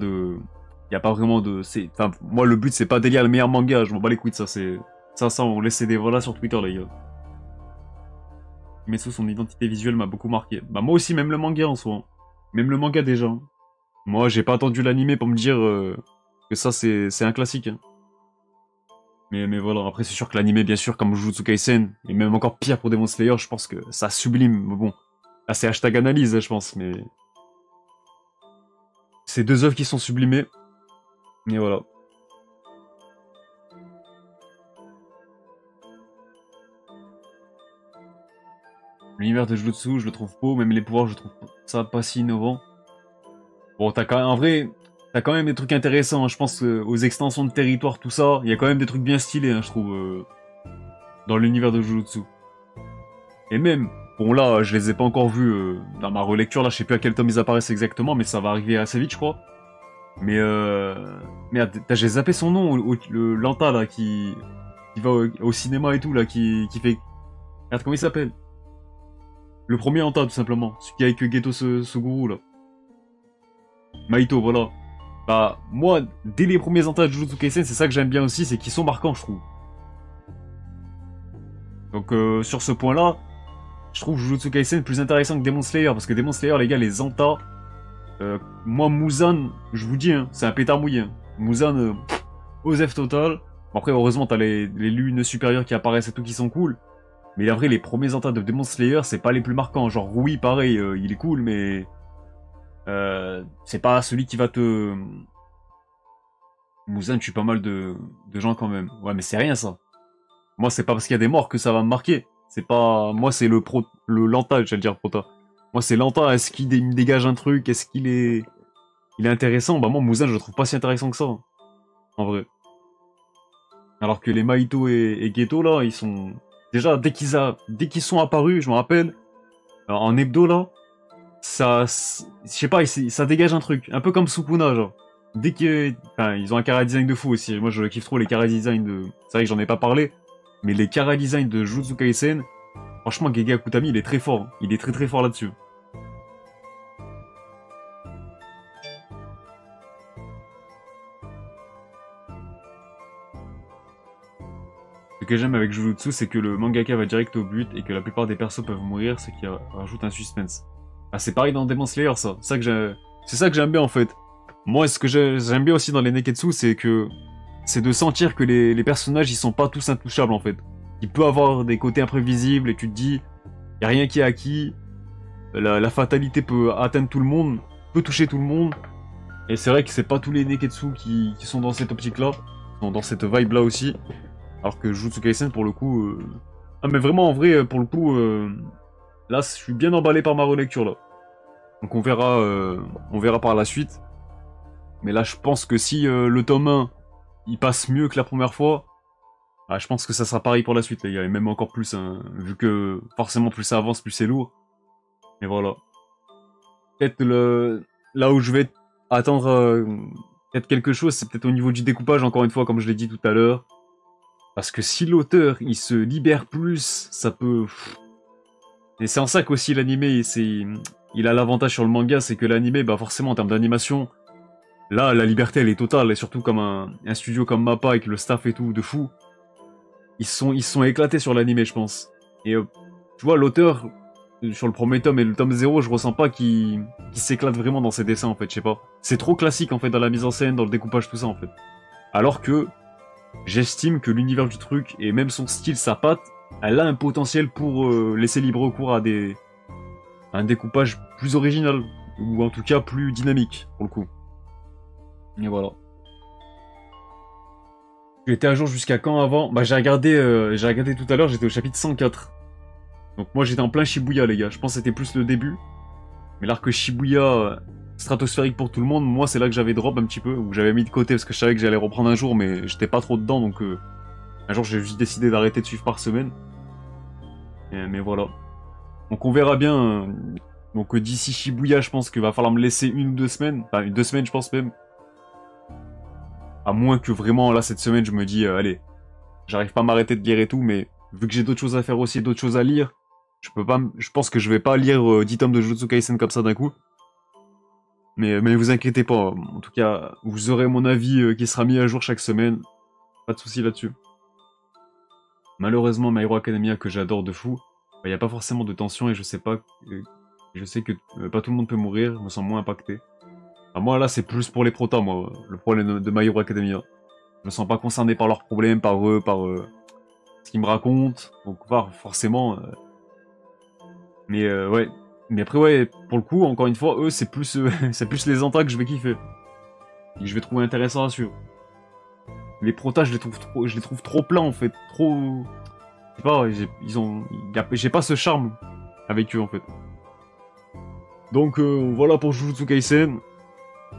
vraiment de, enfin moi le but c'est pas d'élire le meilleur manga, je m'en bats les couilles de ça, ça on laisse des voilà sur Twitter les gars. Kimetsu, son identité visuelle m'a beaucoup marqué. Bah moi aussi même le manga en soi, hein. Même le manga déjà, hein. Moi, j'ai pas attendu l'animé pour me dire que ça, c'est un classique. Hein. Mais voilà, après, c'est sûr que l'animé, bien sûr, comme Jujutsu Kaisen, et même encore pire pour Demon Slayer, je pense que ça sublime. Mais bon, là, c'est hashtag analyse, je pense, mais... C'est deux œuvres qui sont sublimées. Mais voilà. L'univers de Jujutsu, je le trouve beau, même les pouvoirs, je trouve ça pas si innovant. Bon, t'as quand même, en vrai, t'as quand même des trucs intéressants, hein. Je pense aux extensions de territoire, tout ça, il y a quand même des trucs bien stylés, hein, je trouve, dans l'univers de Jujutsu. Et même, bon là, je les ai pas encore vus dans ma relecture, là, je sais plus à quel tome ils apparaissent exactement, mais ça va arriver assez vite, je crois. Mais merde, j'ai zappé son nom, le Lanta, là, qui va au cinéma et tout, là, qui fait... Regarde, comment il s'appelle? Le premier Lanta, tout simplement, celui qui est avec Geto Suguru, là. Maito, voilà. Bah, moi, dès les premiers entrailles de Jujutsu Kaisen, c'est ça que j'aime bien aussi, c'est qu'ils sont marquants, je trouve. Donc, sur ce point-là, je trouve Jujutsu Kaisen plus intéressant que Demon Slayer, parce que Demon Slayer, les gars, les Anta, moi, Muzan, je vous dis, hein, c'est un pétard mouillé. Hein. Muzan, Osef total. Bon, après, heureusement, t'as les lunes supérieures qui apparaissent et tout qui sont cool. Mais en vrai, les premiers Anta de Demon Slayer, c'est pas les plus marquants. Genre, oui, pareil, il est cool, mais... c'est pas celui qui va te... Muzan tue pas mal de gens quand même. Ouais, mais c'est rien ça. Moi, c'est pas parce qu'il y a des morts que ça va me marquer. C'est pas... Moi, c'est le Lanta, j'allais dire Prota. Moi, c'est Lanta, est-ce qu'il me dégage un truc? Est-ce qu'il est... Il est intéressant? Bah moi, Muzan, je le trouve pas si intéressant que ça. Hein, en vrai. Alors que les Maito et Geto, là, ils sont... Déjà, dès qu'ils sont apparus, je me rappelle, en hebdo, là, ça... Je sais pas, ça dégage un truc. Un peu comme Sukuna, genre. Dès que... Enfin, ils ont un chara design de fou aussi. Moi, je kiffe trop les chara design de... C'est vrai que j'en ai pas parlé, mais les chara design de Jujutsu Kaisen, franchement, Gege Akutami, il est très fort. Hein. Il est très très fort là-dessus. Ce que j'aime avec Jujutsu, c'est que le mangaka va direct au but et que la plupart des persos peuvent mourir, ce qui rajoute un suspense. Ah, c'est pareil dans Demon Slayer, ça. C'est ça que j'aime bien en fait. Moi, ce que j'aime bien aussi dans les Neketsu, c'est de sentir que les personnages, ils sont pas tous intouchables en fait. Il peut avoir des côtés imprévisibles et tu te dis, y a rien qui est acquis. La fatalité peut atteindre tout le monde, peut toucher tout le monde. Et c'est vrai que c'est pas tous les Neketsu qui sont dans cette optique-là, sont dans cette vibe-là aussi. Alors que Jujutsu Kaisen, pour le coup... Ah mais vraiment, en vrai, pour le coup, là, je suis bien emballé par ma relecture, là. Donc on verra par la suite. Mais là, je pense que si le tome 1, il passe mieux que la première fois, ah, je pense que ça sera pareil pour la suite, les gars. Et même encore plus, hein, vu que forcément, plus ça avance, plus c'est lourd. Et voilà. Peut-être là où je vais attendre peut-être quelque chose, c'est peut-être au niveau du découpage, encore une fois, comme je l'ai dit tout à l'heure. Parce que si l'auteur, il se libère plus, ça peut... Et c'est en ça qu'aussi l'animé, il a l'avantage sur le manga, c'est que l'animé, bah forcément, en termes d'animation, là, la liberté, elle est totale, et surtout comme un studio comme Mappa, avec le staff et tout, de fou. Ils sont éclatés sur l'animé, je pense. Et tu vois, l'auteur, sur le premier tome et le tome 0, je ressens pas qu'il s'éclate vraiment dans ses dessins, en fait, je sais pas. C'est trop classique, en fait, dans la mise en scène, dans le découpage, tout ça, en fait. Alors que... J'estime que l'univers du truc, et même son style, sa patte, elle a un potentiel pour laisser libre cours à un découpage plus original, ou en tout cas plus dynamique, pour le coup. Et voilà. Tu étais à jour jusqu'à quand avant? Bah j'ai regardé tout à l'heure, j'étais au chapitre 104. Donc moi j'étais en plein Shibuya les gars, je pense que c'était plus le début. Mais l'arc Shibuya stratosphérique pour tout le monde, moi c'est là que j'avais drop un petit peu, où j'avais mis de côté parce que je savais que j'allais reprendre un jour, mais j'étais pas trop dedans, donc un jour j'ai juste décidé d'arrêter de suivre par semaine. Mais voilà. Donc on verra bien. Donc d'ici Shibuya, je pense qu'il va falloir me laisser 1 ou 2 semaines, enfin 2 semaines je pense même. À moins que vraiment là cette semaine je me dis, allez, j'arrive pas à m'arrêter de lire et tout, mais vu que j'ai d'autres choses à faire aussi, d'autres choses à lire, je pense que je vais pas lire 10 tomes de Jujutsu Kaisen comme ça d'un coup. Mais vous inquiétez pas, en tout cas, vous aurez mon avis qui sera mis à jour chaque semaine. Pas de soucis là-dessus. Malheureusement, My Hero Academia, que j'adore de fou, il n'y a pas forcément de tension et je sais pas... je sais que pas tout le monde peut mourir, je me sens moins impacté. Enfin, moi là, c'est plus pour les protas, moi, le problème de My Hero Academia. Je me sens pas concerné par leurs problèmes, par eux, par ce qu'ils me racontent. Donc, forcément... Mais ouais... Mais après, ouais, pour le coup, encore une fois, eux, c'est plus, c'est plus les entas que je vais kiffer. Et que je vais trouver intéressant à suivre. Les protas, je les trouve trop pleins, en fait. Trop... Je sais pas, j'ai pas ce charme avec eux, en fait. Donc, voilà pour Jujutsu Kaisen.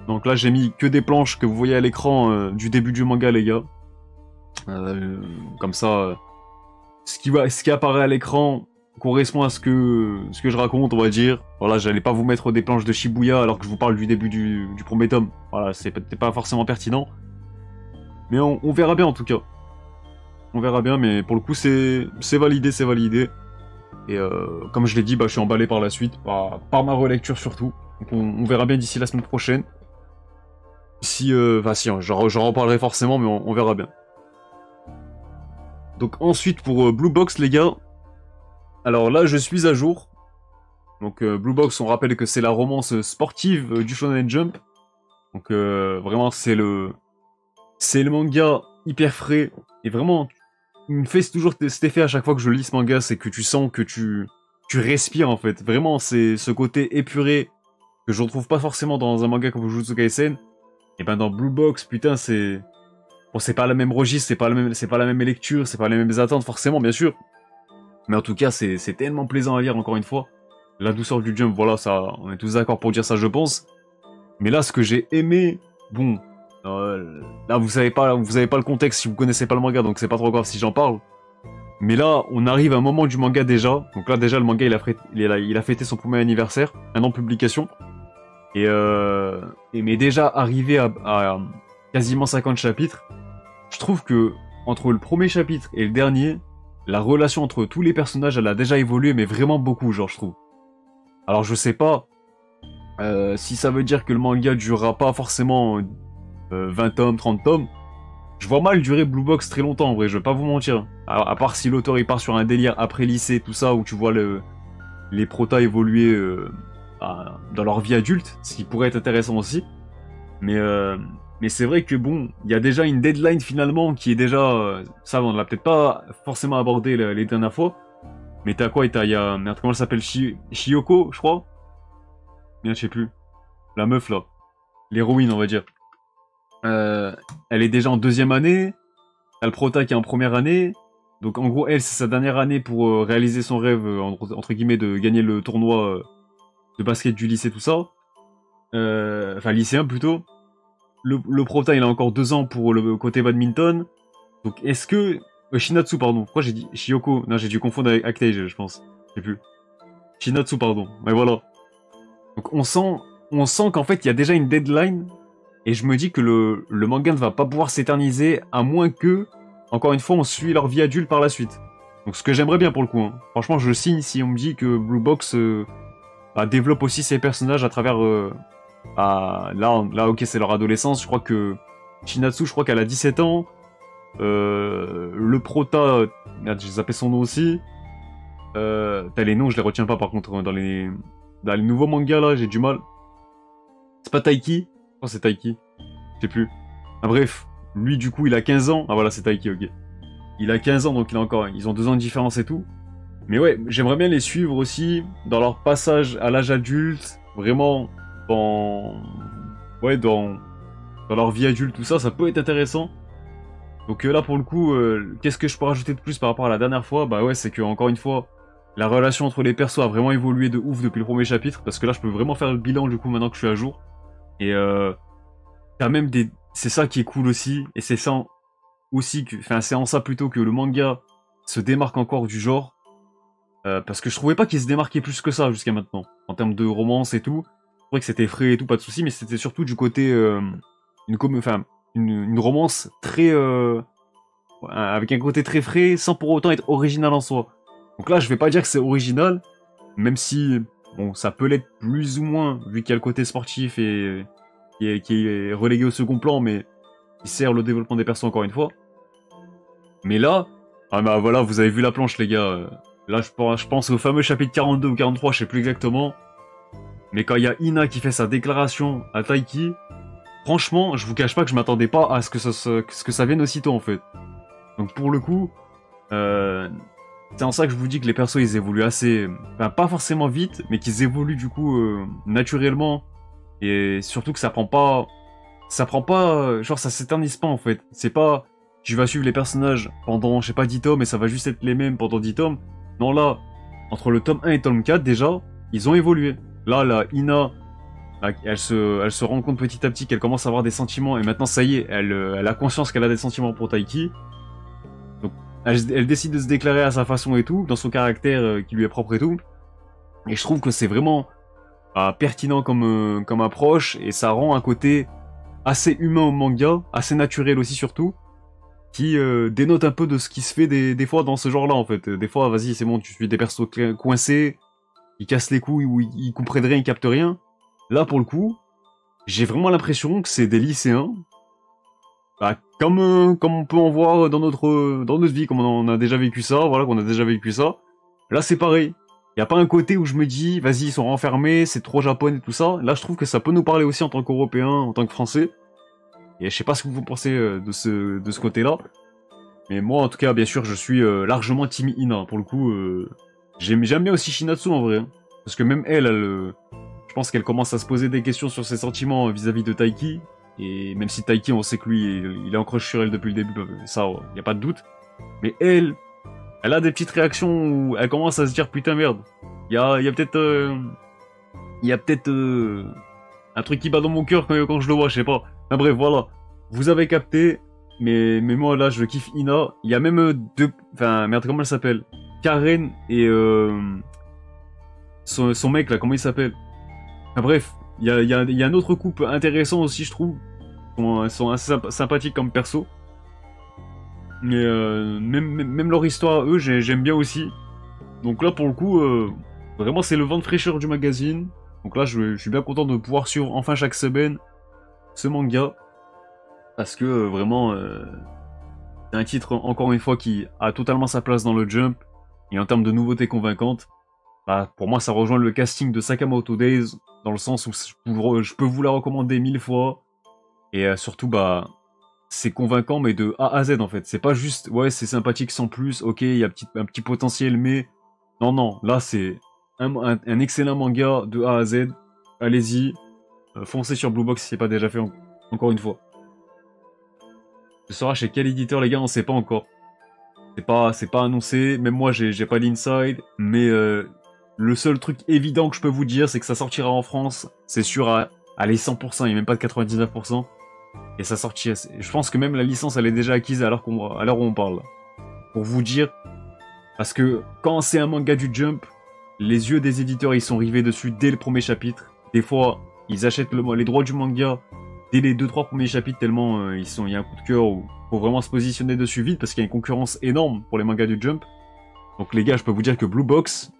Donc là, j'ai mis que des planches que vous voyez à l'écran du début du manga, les gars. Comme ça, ce qui apparaît à l'écran correspond à ce que je raconte, on va dire. Voilà, j'allais pas vous mettre des planches de Shibuya alors que je vous parle du début du premier tome. Voilà, c'est pas forcément pertinent. Mais on verra bien en tout cas. On verra bien, mais pour le coup, c'est validé, c'est validé. Et comme je l'ai dit, bah, je suis emballé par la suite, par ma relecture surtout. Donc on verra bien d'ici la semaine prochaine. Si, j'en reparlerai forcément, mais on verra bien. Donc ensuite, pour Blue Box, les gars. Alors là, je suis à jour. Donc Blue Box, on rappelle que c'est la romance sportive du Shonen Jump. Donc vraiment, c'est le manga hyper frais. Et vraiment, il me fait toujours cet effet à chaque fois que je lis ce manga, c'est que tu sens que tu respires en fait. Vraiment, c'est ce côté épuré que je retrouve pas forcément dans un manga comme Jujutsu Kaisen. Et ben dans Blue Box, putain, c'est... Bon, c'est pas la même registre, c'est pas la même lecture, c'est pas les mêmes attentes forcément, bien sûr. Mais en tout cas, c'est tellement plaisant à lire, encore une fois. La douceur du Jump, voilà, ça, on est tous d'accord pour dire ça, je pense. Mais là, ce que j'ai aimé, bon, là, vous avez pas le contexte si vous connaissez pas le manga, donc c'est pas trop grave si j'en parle. Mais là, on arrive à un moment du manga déjà. Donc là, déjà, le manga, il a fêté son premier anniversaire, 1 an de publication. Mais déjà, arrivé à quasiment 50 chapitres, je trouve que, entre le premier chapitre et le dernier, la relation entre tous les personnages, elle a déjà évolué, mais vraiment beaucoup, genre, je trouve. Alors, je sais pas si ça veut dire que le manga durera pas forcément 20 tomes, 30 tomes. Je vois mal durer Blue Box très longtemps, en vrai, je vais pas vous mentir. À part si l'auteur il part sur un délire après lycée, tout ça, où tu vois les protas évoluer dans leur vie adulte, ce qui pourrait être intéressant aussi. Mais c'est vrai que bon, il y a déjà une deadline finalement qui est déjà... ça, on l'a peut-être pas forcément abordé les dernières fois. Mais t'as quoi? Il y a... Merde, comment elle s'appelle? Shiyoko, je crois? Bien, je sais plus. La meuf, là. L'héroïne, on va dire. Elle est déjà en 2e année. T'as le prota qui est en 1re année. Donc en gros, elle, c'est sa dernière année pour réaliser son rêve, entre guillemets, de gagner le tournoi de basket du lycée, tout ça. Enfin, lycéen plutôt. Le prota, il a encore 2 ans pour le côté badminton. Donc est-ce que... Shinatsu, pardon. Pourquoi j'ai dit Shiyoko? Non, j'ai dû confondre avec Actage, je pense. Je sais plus. Shinatsu, pardon. Mais voilà. Donc on sent qu'en fait, il y a déjà une deadline. Et je me dis que le manga ne va pas pouvoir s'éterniser, à moins que, encore une fois, on suit leur vie adulte par la suite. Donc ce que j'aimerais bien pour le coup. Hein. Franchement, je signe si on me dit que Blue Box développe aussi ses personnages à travers... là, ok, c'est leur adolescence. Je crois que Shinatsu, je crois qu'elle a 17 ans. Le prota... Merde, j'ai zappé son nom aussi. T'as les noms, je les retiens pas par contre. Dans les nouveaux mangas, là, j'ai du mal. C'est pas Taiki? Je crois que c'est Taiki. Je sais plus. Ah, bref, lui, du coup, il a 15 ans. Ah voilà, c'est Taiki, ok. Il a 15 ans, donc ils ont 2 ans de différence et tout. Mais ouais, j'aimerais bien les suivre aussi dans leur passage à l'âge adulte. Vraiment, dans leur vie adulte, tout ça, ça peut être intéressant. Donc là, pour le coup, qu'est-ce que je peux rajouter de plus par rapport à la dernière fois? Bah ouais, c'est que, encore une fois, La relation entre les persos a vraiment évolué de ouf depuis le premier chapitre, parce que là je peux vraiment faire le bilan du coup maintenant que je suis à jour. Et t'as même des... C'est ça qui est cool aussi, et c'est ça aussi que... Enfin c'est en ça plutôt que le manga se démarque encore du genre, parce que je trouvais pas qu'il se démarquait plus que ça jusqu'à maintenant, en termes de romance et tout. Je trouvais que c'était frais et tout, pas de soucis, mais c'était surtout du côté... enfin, une romance très... avec un côté très frais, sans pour autant être original en soi. Donc là je vais pas dire que c'est original, même si, bon, ça peut l'être plus ou moins, vu qu'il y a le côté sportif et qui est relégué au second plan, mais qui sert le développement des persos encore une fois. Mais là, ah bah voilà, vous avez vu la planche les gars. Là je pense au fameux chapitre 42 ou 43, je sais plus exactement. Mais quand il y a Ina qui fait sa déclaration à Taiki, franchement, je vous cache pas que je m'attendais pas à ce que ça vienne aussitôt en fait. Donc pour le coup, c'est en ça que je vous dis que les persos ils évoluent assez, enfin pas forcément vite, mais qu'ils évoluent du coup naturellement, et surtout que ça prend pas, genre ça s'éternise pas en fait. C'est pas, tu vas suivre les personnages pendant je sais pas 10 tomes et ça va juste être les mêmes pendant 10 tomes. Non là, entre le tome 1 et tome 4 déjà, ils ont évolué. Là la Ina, elle se rend compte petit à petit qu'elle commence à avoir des sentiments et maintenant ça y est, elle a conscience qu'elle a des sentiments pour Taiki. Elle décide de se déclarer à sa façon et tout, dans son caractère qui lui est propre et tout. Et je trouve que c'est vraiment pertinent comme approche, et ça rend un côté assez humain au manga, assez naturel aussi surtout, qui dénote un peu de ce qui se fait des fois dans ce genre-là en fait. Des fois, vas-y, c'est bon, tu suis des persos coincés, ils cassent les couilles ou ils comprennent rien, ils captent rien. Là, pour le coup, j'ai vraiment l'impression que c'est des lycéens, bah, comme on peut en voir dans notre vie, comme on a déjà vécu ça, voilà, qu'on a déjà vécu ça. Là, c'est pareil. Y a pas un côté où je me dis, vas-y, ils sont renfermés, c'est trop japonais et tout ça. Là, je trouve que ça peut nous parler aussi en tant qu'Européens, en tant que Français. Et je sais pas ce que vous pensez de ce côté-là. Mais moi, en tout cas, bien sûr, je suis largement Team Ina. Pour le coup, j'aime bien aussi Shinatsu en vrai. Hein. Parce que même je pense qu'elle commence à se poser des questions sur ses sentiments vis-à-vis de Taiki. Et même si Taiki, on sait que lui, il est en crush sur elle depuis le début, ça, y a pas de doute. Mais elle a des petites réactions où elle commence à se dire putain merde. Il y a peut-être, un truc qui bat dans mon cœur quand je le vois, je sais pas. Enfin bref, voilà. Vous avez capté. Mais moi là, je kiffe Ina. Il y a même deux, enfin merde, comment elle s'appelle? Karen et son mec là, comment il s'appelle? Enfin bref, il y a un autre couple intéressant aussi, je trouve. Ils sont assez sympathiques comme perso. Mais même leur histoire, eux, j'aime bien aussi. Donc là, pour le coup, vraiment, c'est le vent de fraîcheur du magazine. Donc là, je suis bien content de pouvoir suivre enfin chaque semaine ce manga. Parce que vraiment, c'est un titre, encore une fois, qui a totalement sa place dans le Jump. Et en termes de nouveautés convaincantes, bah, pour moi, ça rejoint le casting de Sakamoto Days. Dans le sens où je peux vous la recommander 1000 fois. Et surtout, bah, c'est convaincant, mais de A à Z en fait. C'est pas juste, ouais, c'est sympathique sans plus, ok, il y a un petit potentiel, mais. Non, non, là c'est un excellent manga de A à Z. Allez-y, foncez sur Blue Box si c'est pas déjà fait, encore une fois. Ce sera chez quel éditeur, les gars, on sait pas encore. C'est pas annoncé, même moi j'ai pas d'inside, mais le seul truc évident que je peux vous dire, c'est que ça sortira en France, c'est sûr à aller 100%, il n'y a même pas de 99%. Et ça sortit. Je pense que même la licence elle est déjà acquise à l'heure où on parle. Pour vous dire, parce que quand c'est un manga du Jump, les yeux des éditeurs ils sont rivés dessus dès le premier chapitre. Des fois, ils achètent les droits du manga dès les 2-3 premiers chapitres tellement il y a un coup de cœur où faut vraiment se positionner dessus vite parce qu'il y a une concurrence énorme pour les mangas du Jump. Donc les gars, je peux vous dire que Blue Box,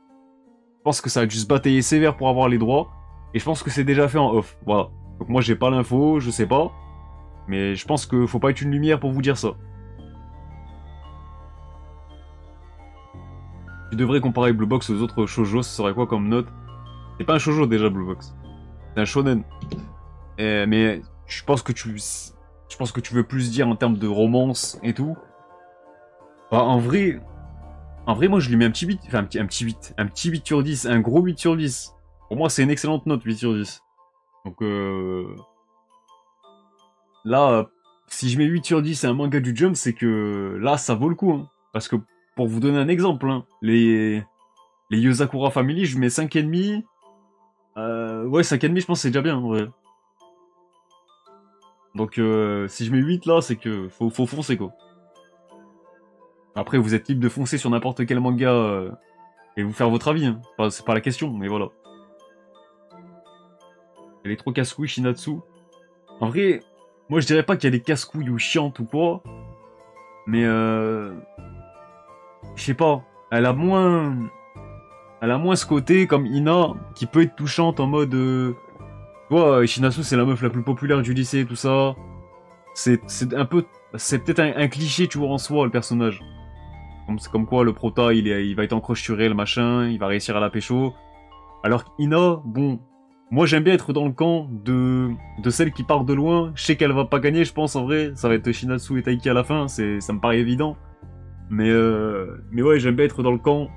je pense que ça a dû se batailler sévère pour avoir les droits. Et je pense que c'est déjà fait en off. Voilà. Donc moi j'ai pas l'info, je sais pas. Mais je pense que faut pas être une lumière pour vous dire ça. Tu devrais comparer Blue Box aux autres shoujo, ce serait quoi comme note? C'est pas un shoujo déjà Blue Box. C'est un shonen. Mais je pense que tu veux plus dire en termes de romance et tout. Bah, en vrai moi je lui mets un petit 8, enfin un petit 8, un petit 8 sur 10, un gros 8 sur 10. Pour moi c'est une excellente note 8 sur 10. Donc là, si je mets 8 sur 10 à un manga du Jump, c'est que là, ça vaut le coup. Hein. Parce que, pour vous donner un exemple, hein, Les Yozakura Family, je mets 5,5. Ouais, 5,5, je pense que c'est déjà bien, en vrai. Donc, si je mets 8 là, c'est que faut foncer, quoi. Après, vous êtes libre de foncer sur n'importe quel manga et vous faire votre avis, hein. C'est pas la question, mais voilà. Elle est trop casse-couille, Shinatsu. En vrai, moi je dirais pas qu'il y a des casse-couilles ou chiantes ou quoi, mais je sais pas, elle a moins ce côté comme Ina qui peut être touchante en mode, tu vois, Shinatsu c'est la meuf la plus populaire du lycée, tout ça. C'est un peu, c'est peut-être un cliché, tu vois, en soi le personnage. C'est comme quoi le prota il va être en crush sur elle, machin, il va réussir à la pécho. Alors qu'Ina, bon, moi j'aime bien être dans le camp de celle qui part de loin. Je sais qu'elle va pas gagner, je pense en vrai. Ça va être Shinatsu et Taiki à la fin, ça me paraît évident. Mais ouais, j'aime bien être dans le camp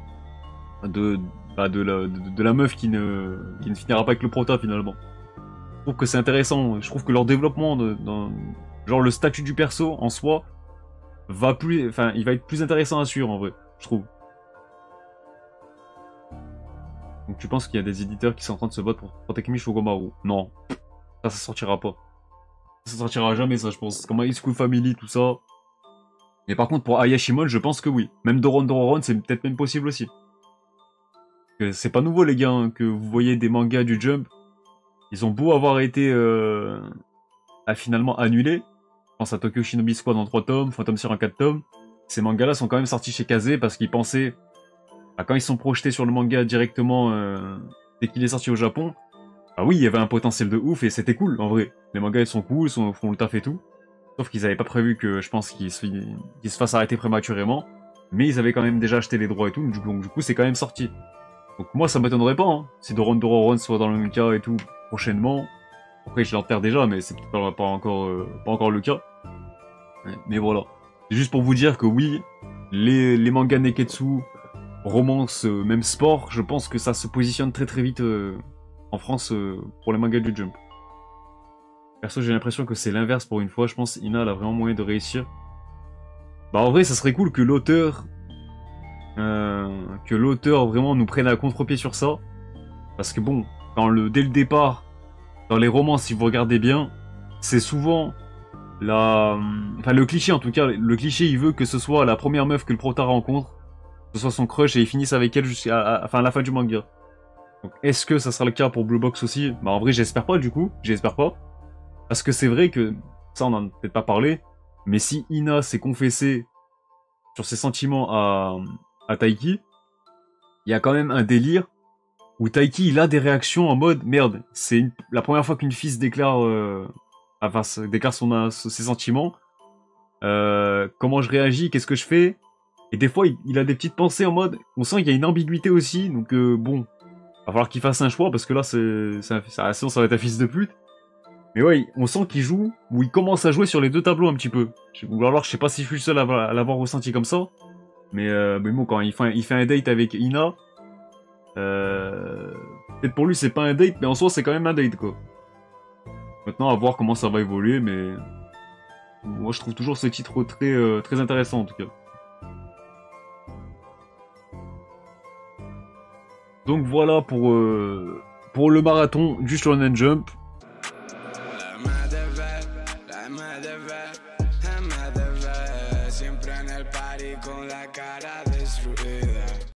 de, de la meuf qui ne finira pas avec le prota finalement. Je trouve que c'est intéressant. Je trouve que leur développement, genre le statut du perso en soi, enfin, il va être plus intéressant à suivre en vrai, je trouve. Donc tu penses qu'il y a des éditeurs qui sont en train de se battre pour Protect Me Shogomaru? Non, ça sortira pas. Ça sortira jamais ça, je pense. Comme High School Family, tout ça. Mais par contre, pour Ayashimon, je pense que oui. Même Doron Dororon, c'est peut-être même possible aussi. C'est pas nouveau les gars, hein, que vous voyez des mangas du Jump. Ils ont beau avoir été finalement annulés. Je pense à Tokyo Shinobi Squad en 3 tomes, Phantom Sir en 4 tomes. Ces mangas-là sont quand même sortis chez Kazé parce qu'ils pensaient, quand ils sont projetés sur le manga directement dès qu'il est sorti au Japon, ah oui, il y avait un potentiel de ouf et c'était cool en vrai. Les mangas ils sont cool, font le taf et tout. Sauf qu'ils avaient pas prévu que je pense qu'ils se fassent arrêter prématurément. Mais ils avaient quand même déjà acheté les droits et tout, donc du coup c'est quand même sorti. Donc moi ça m'étonnerait pas, hein, si Doron Dororon soit dans le même cas et tout prochainement. Après je l'enterre déjà, mais c'est peut-être pas encore le cas. Mais voilà. C'est juste pour vous dire que oui, les mangas Neketsu, romance, même sport, je pense que ça se positionne très très vite en France pour les mangas du Jump. Perso, j'ai l'impression que c'est l'inverse pour une fois. Je pense Ina elle a vraiment moyen de réussir. Bah en vrai, ça serait cool que l'auteur vraiment nous prenne à contre-pied sur ça. Parce que bon, dès le départ, dans les romans, si vous regardez bien, c'est souvent enfin le cliché en tout cas, le cliché il veut que ce soit la première meuf que le prota rencontre, que ce soit son crush et il finisse avec elle jusqu'à la fin du manga. Donc est-ce que ça sera le cas pour Blue Box aussi? Bah en vrai j'espère pas du coup, j'espère pas. Parce que c'est vrai que, ça on en a peut-être pas parlé, mais si Ina s'est confessée sur ses sentiments à Taiki, il y a quand même un délire où Taiki il a des réactions en mode merde, c'est la première fois qu'une fille se déclare, déclare ses sentiments, comment je réagis, qu'est-ce que je fais, et des fois il a des petites pensées en mode, on sent qu'il y a une ambiguïté aussi, donc bon, va falloir qu'il fasse un choix parce que là sinon ça va être un fils de pute. Mais ouais, on sent qu'il joue, ou il commence à jouer sur les deux tableaux un petit peu. Ou alors je sais pas si je suis le seul à l'avoir ressenti comme ça, mais bon, quand il fait un date avec Ina, peut-être pour lui c'est pas un date, mais en soi c'est quand même un date quoi. Maintenant à voir comment ça va évoluer, mais moi je trouve toujours ce titre très intéressant en tout cas. Donc voilà pour le marathon du Shonen Jump.